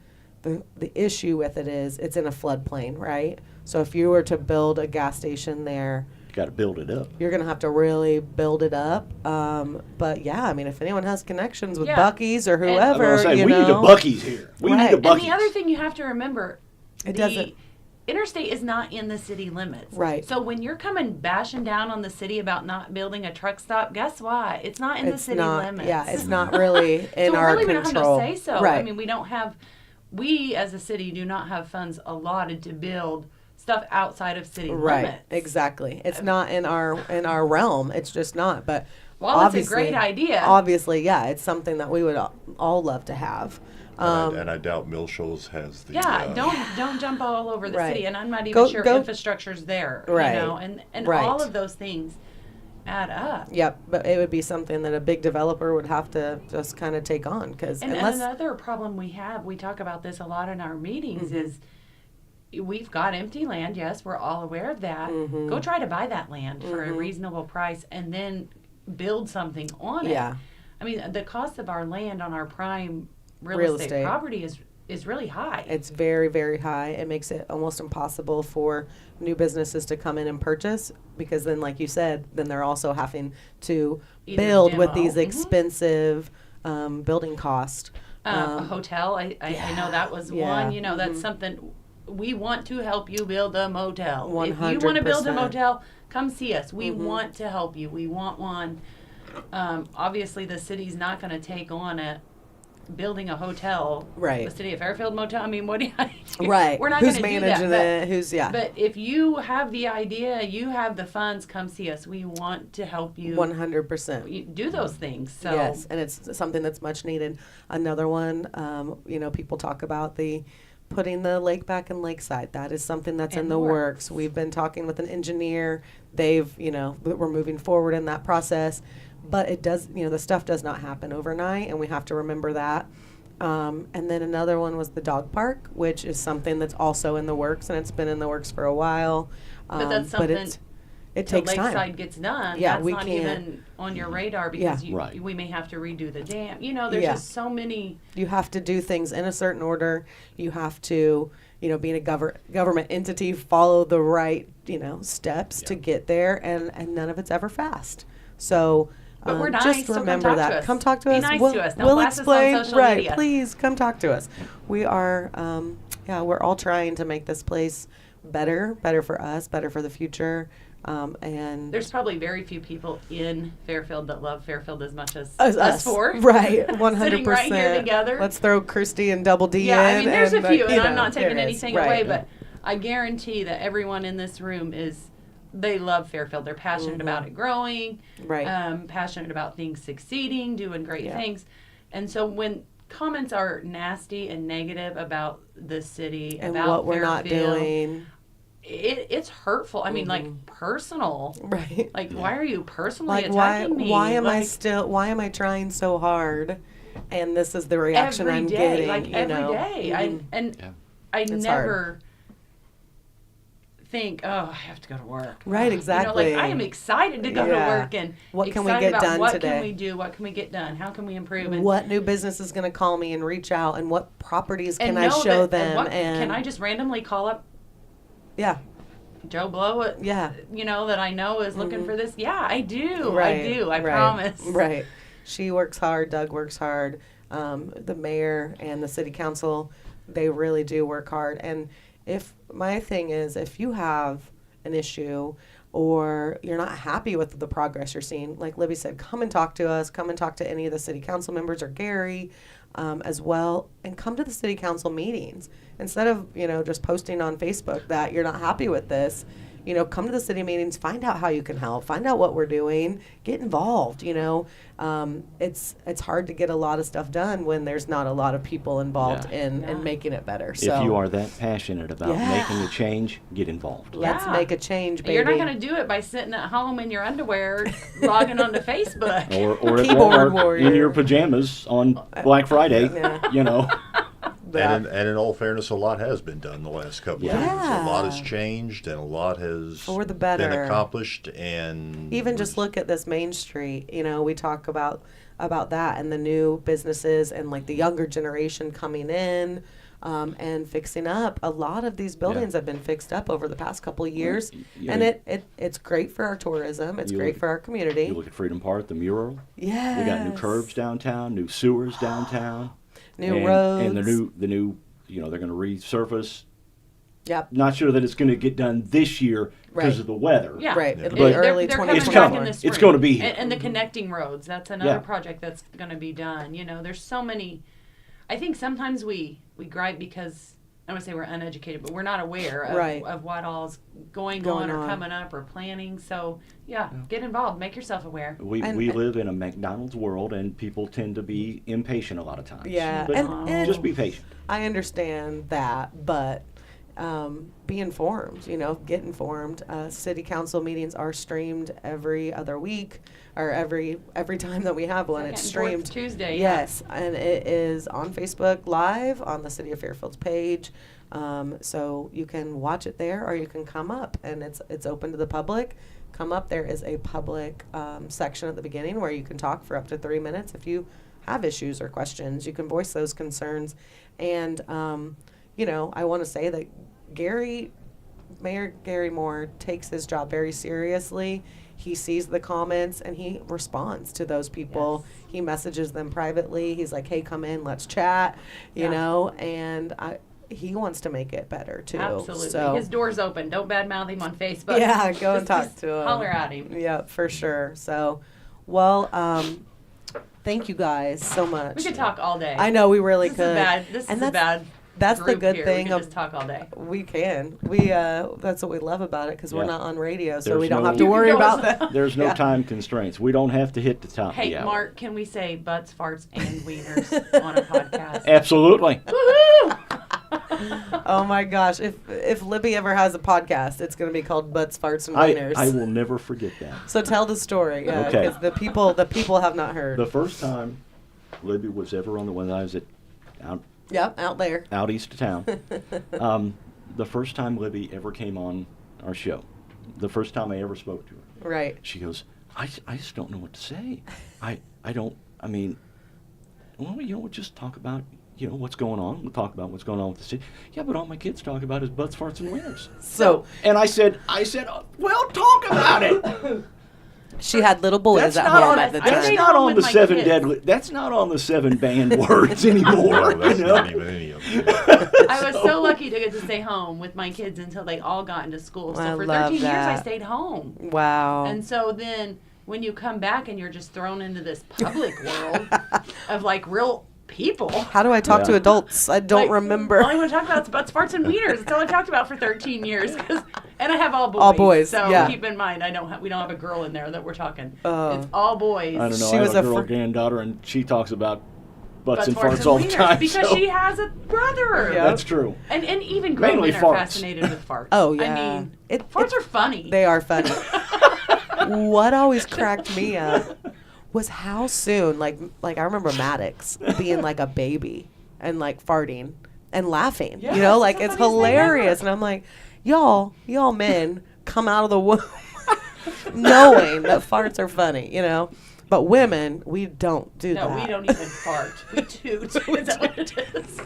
the issue with it is it's in a floodplain, right? So if you were to build a gas station there, You got to build it up. you're going to have to really build it up. But yeah, I mean, if anyone has connections with Yeah. Buc-ee's or And- I'm whover, gonna say, we you need a know. Buc-ee's here. We Right. need a And Buc-ee's. And the other thing you have to remember, It the doesn't- interstate is not in the city limits. Right. So when you're coming bashing down on the city about not building a truck stop, guess what? It's not in the It's city not, limits. yeah, it's not really in so our really control. we don't have to say so. Right. I mean, we as a city do not have funds allotted to build stuff outside of city Right, limits. exactly. It's not in our realm. It's just not. But Well, it's a obviously, great idea. Obviously, yeah, it's something that we would all love to have. And I doubt Mill Shoals has the. Yeah, don't jump all over the Right. city, and I'm not even Go- sure go- infrastructure's there. Right. And Right. all of those things add up. Yep, but it would be something that a big developer would have to just kind of take on because And unless another problem we have, we talk about this a lot in our meetings, Mm-hmm. is we've got empty land. Yes, we're all aware of that. Mm-hmm. Go try to buy that land for a reasonable price and then build something on it. Yeah. I mean, the cost of our land on our prime real Real estate estate. property is really high. it's very, very high. It makes it almost impossible for new businesses to come in and purchase because then, like you said, then they're also having to Either build with demo. these Mhm. expensive building costs. A hotel, I know that was Yeah. one. That's something we want to help you build a motel. If you want to 100%. build a motel, come see us. We want to help you. We want one. Obviously, the city's not going to take on building a hotel. Right. The city of Fairfield Motel. I mean, what do you do? Right. We're not Who's going to do that. managing but- it? Who's, yeah. But if you have the idea, you have the funds, come see us. We want to help you 100%. do those things. So Yes, and it's something that's much needed. Another one, people talk about putting the lake back in Lakeside. That is something that's in the works. We've been talking with an engineer. We're moving forward in that process. But it does, the stuff does not happen overnight, and we have to remember that. And then another one was the dog park, which is something that's also in the works, and it's been in the works for a while. But that's But something It till takes time. Lakeside gets done. Yeah, That's we not can't- even on your radar because Yeah. Right. we may have to redo the dam. You know, there's Yeah. just so many. You have to do things in a certain order. You have to, being a government entity, follow the right, steps to get there, and none of it's ever fast. So, But we're nice, just so come remember talk to that. us. Come talk to Be us. nice we'll, to us. Don't we'll blast us on explain. social right? media. Please come talk to us. We are, we're all trying to make this place better for us, better for the future. And There's probably very few people in Fairfield that love Fairfield as much as us four. right? 100%. Sitting right here together. Let's throw Christy and Double D Yeah, in. I mean, there's a and, few, and I'm know, not taking there is. anything Right. away, but I guarantee that everyone in this room they love Fairfield. They're passionate about it growing, Right. passionate about things succeeding, doing great Yeah. things. And so when comments are nasty and negative about the city, And about what we're not Fairfield, doing. it's hurtful. I mean, like personal. Right. Like, why are you personally Like why attacking me? why am like, why am I trying so hard and this is the reaction every I'm day, getting, like every day. Mhm. I It's never think, oh, I have to go to work. Right, exactly. Like I am excited to go to Yeah. work and What can we excited get about done what today? can we do? What can we get done? How can we improve? And, What new business is going to call me and reach out, and what properties and can I know show that, them? what, And can I just randomly call up yeah, Joe Blow? Yeah. That I know is looking for this. Yeah, I do. right, I do. I right, promise. Right. She works hard. Doug works hard. The mayor and the city council, they really do work hard. And my thing is, if you have an issue or you're not happy with the progress you're seeing, like Libby said, come and talk to us. Come and talk to any of the city council members or Gary as well, and come to the city council meetings instead of just posting on Facebook that you're not happy with this. Come to the city meetings, find out how you can help, find out what we're doing, get involved. It's hard to get a lot of stuff done when there's not a lot of people involved in making it better. So If you are that passionate about Yeah. making a change, get involved. let's Yeah. make a change, baby. You're not going to do it by sitting at home in your underwear, logging onto Facebook. Or at Keyboard Walmart warrior. in your pajamas on Black Friday, Yeah. And in all fairness, a lot has been done the last couple of years. Yeah. A lot has changed, and a lot has For the better. been accomplished. And Even just look at this Main Street. We talk about that and the new businesses and like the younger generation coming in and fixing up. A lot of these buildings have been fixed up over the past couple of years, Yeah. and it's great for our tourism. It's You great look- for our community. You look at Freedom Park, the mural. Yeah, We got new curbs downtown, new sewers downtown, new and, roads, and the new. They're going to resurface. Yep. Not sure that it's going to get done this year because Right. of the weather. Yeah. Right. Yeah. It'll But be early they're coming 2024. back in the It's spring. gonna be here. And the connecting roads, that's another Yeah. project that's going to be done. There's so many. I think sometimes we gripe because, I don't want to say we're uneducated, but we're not aware of, Right. of what all's going Going on or on. coming up or planning. So, get involved. Make yourself aware. We And- live in a McDonald's world, and people tend to be impatient a lot of times. Yeah, But and just be patient. I understand that, but be informed. Get informed. City council meetings are streamed every other week, or every time that we have one. Second It's and fourth streamed. Tuesday. Yeah. Yes, and it is on Facebook Live on the City of Fairfield's page. So you can watch it there, or you can come up, and it's open to the public. Come up. There is a public section at the beginning where you can talk for up to 3 minutes if you have issues or questions. You can voice those concerns, and I want to say that Mayor Gary Moore takes his job very seriously. He sees the comments and he responds to those people. Yes. He messages them privately. He's like, "Hey, come in, let's chat," and he wants to make it better too. Absolutely. So, His door's open. Don't badmouth him on Facebook. yeah, go and Just- talk just to him. Holler at him. Yeah, for sure. So, well, thank you guys so much. We could talk all day. I know we really This could. is bad. This And is a bad. That's the group good here. thing We can of just talk all day. we can. That's what we love about it because we're Yeah. not on radio, so There's we don't no- have to You worry can go about as- that. There's no Yeah. time constraints. We don't have to hit the top of Hey, the hour. Mark, can we say butts, farts, and wieners on a podcast? Absolutely. Woohoo! Oh my gosh! If Libby ever has a podcast, it's going to be called Butts, Farts, and I Wieners. will never forget that. So tell the story, Okay. because the people have not heard. The first time Libby was ever on the one I was at Yep, out there. out east of town. The first time Libby ever came on our show, the first time I ever spoke to her. Right. She goes, I just don't know what to say. I mean, well, we'll just talk about, what's going on. We'll talk about what's going on with the city. Yeah, but all my kids talk about is butts, farts, and wieners. So, and I said, well, talk about it. she had little boys That's at not home on, at the I that's time. stayed not home on with the my seven kids. deadly. That's not on the 7 banned words anymore. No, that's you know? not even any of them. I was so lucky to get to stay home with my kids until they all got into school. So I for love 13 years, I that. stayed home. Wow. And so then when you come back and you're just thrown into this public world of like real people. How do I talk to Yeah. adults? I don't Like, remember. All I want to talk about is butts, farts, and wieners. That's all I talked about for 13 years. And I have all boys. All boys, So yeah. keep in mind, we don't have a girl in there that we're talking. Oh. It's all boys. I don't know. She I was have a a girl fr- granddaughter, and she talks about butts Butts, and farts, farts all the wieners time. because so she has a brother. Yeah. that's true. And even grown Mainly men farts. are fascinated with farts. Oh, yeah. I mean, It- farts it- are funny. They are funny. What always cracked me up was how soon, like I remember Maddox being like a baby and like farting and laughing. Yes, you know, like it's it's the funniest thing hilarious. ever. And I'm like, y'all men come out of the womb knowing that farts are funny, But women, we don't do No, that. we don't even fart. We toot. Is that what it is?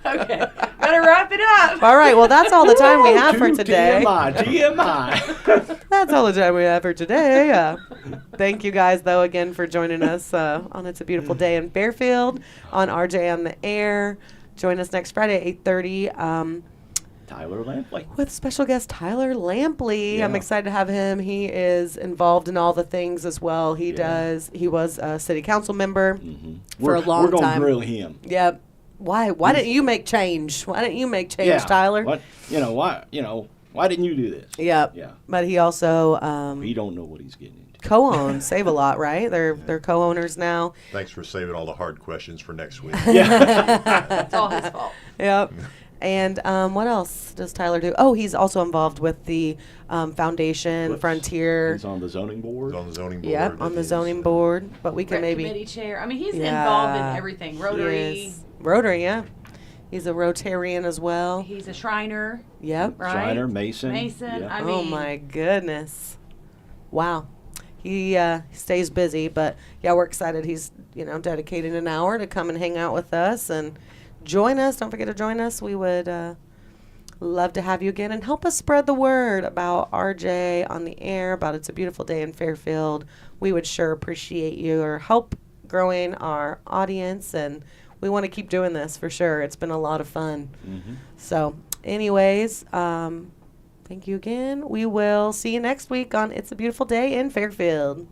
Okay, better wrap it up. All right, well, that's all the time we have for today. TMI. That's all the time we have for today. Thank you guys, though, again for joining us on It's a Beautiful Day in Fairfield on RJ on the Air. Join us next Friday at 8:30 Tyler Lampley. with special guest Tyler Lampley. I'm Yeah. excited to have him. He is involved in all the things as well. He Yeah. He was a city council member Mm-hmm. for a long We're gonna time. grill him. Yep. Why didn't you make change? Why didn't you make change, Yeah. Tyler? What? Why didn't you do this? Yep. Yeah. But he also We don't know what he's getting into. co-owns Save a Lot, right? They're co-owners now. Thanks for saving all the hard questions for next week. It's all his fault. Yep. And what else does Tyler do? Oh, he's also involved with the foundation, Whoops. Frontier. He's on the zoning board. On the zoning board. Yep, on the He's, zoning board. But we can Rec maybe committee chair. I mean, he's Yeah. involved in everything. Rotary. He is. Rotary, yeah. He's a Rotarian as well. He's a Shriner, Yep. right? Shriner, Mason. Mason. Yeah. I Oh mean, my goodness. Wow. He stays busy, but yeah, we're excited. He's dedicated an hour to come and hang out with us and join us. Don't forget to join us. We would love to have you again and help us spread the word about RJ on the air, about It's a Beautiful Day in Fairfield. We would sure appreciate your help growing our audience, and we want to keep doing this for sure. It's been a lot of fun. Mm-hmm. So, anyways, thank you again. We will see you next week on It's a Beautiful Day in Fairfield.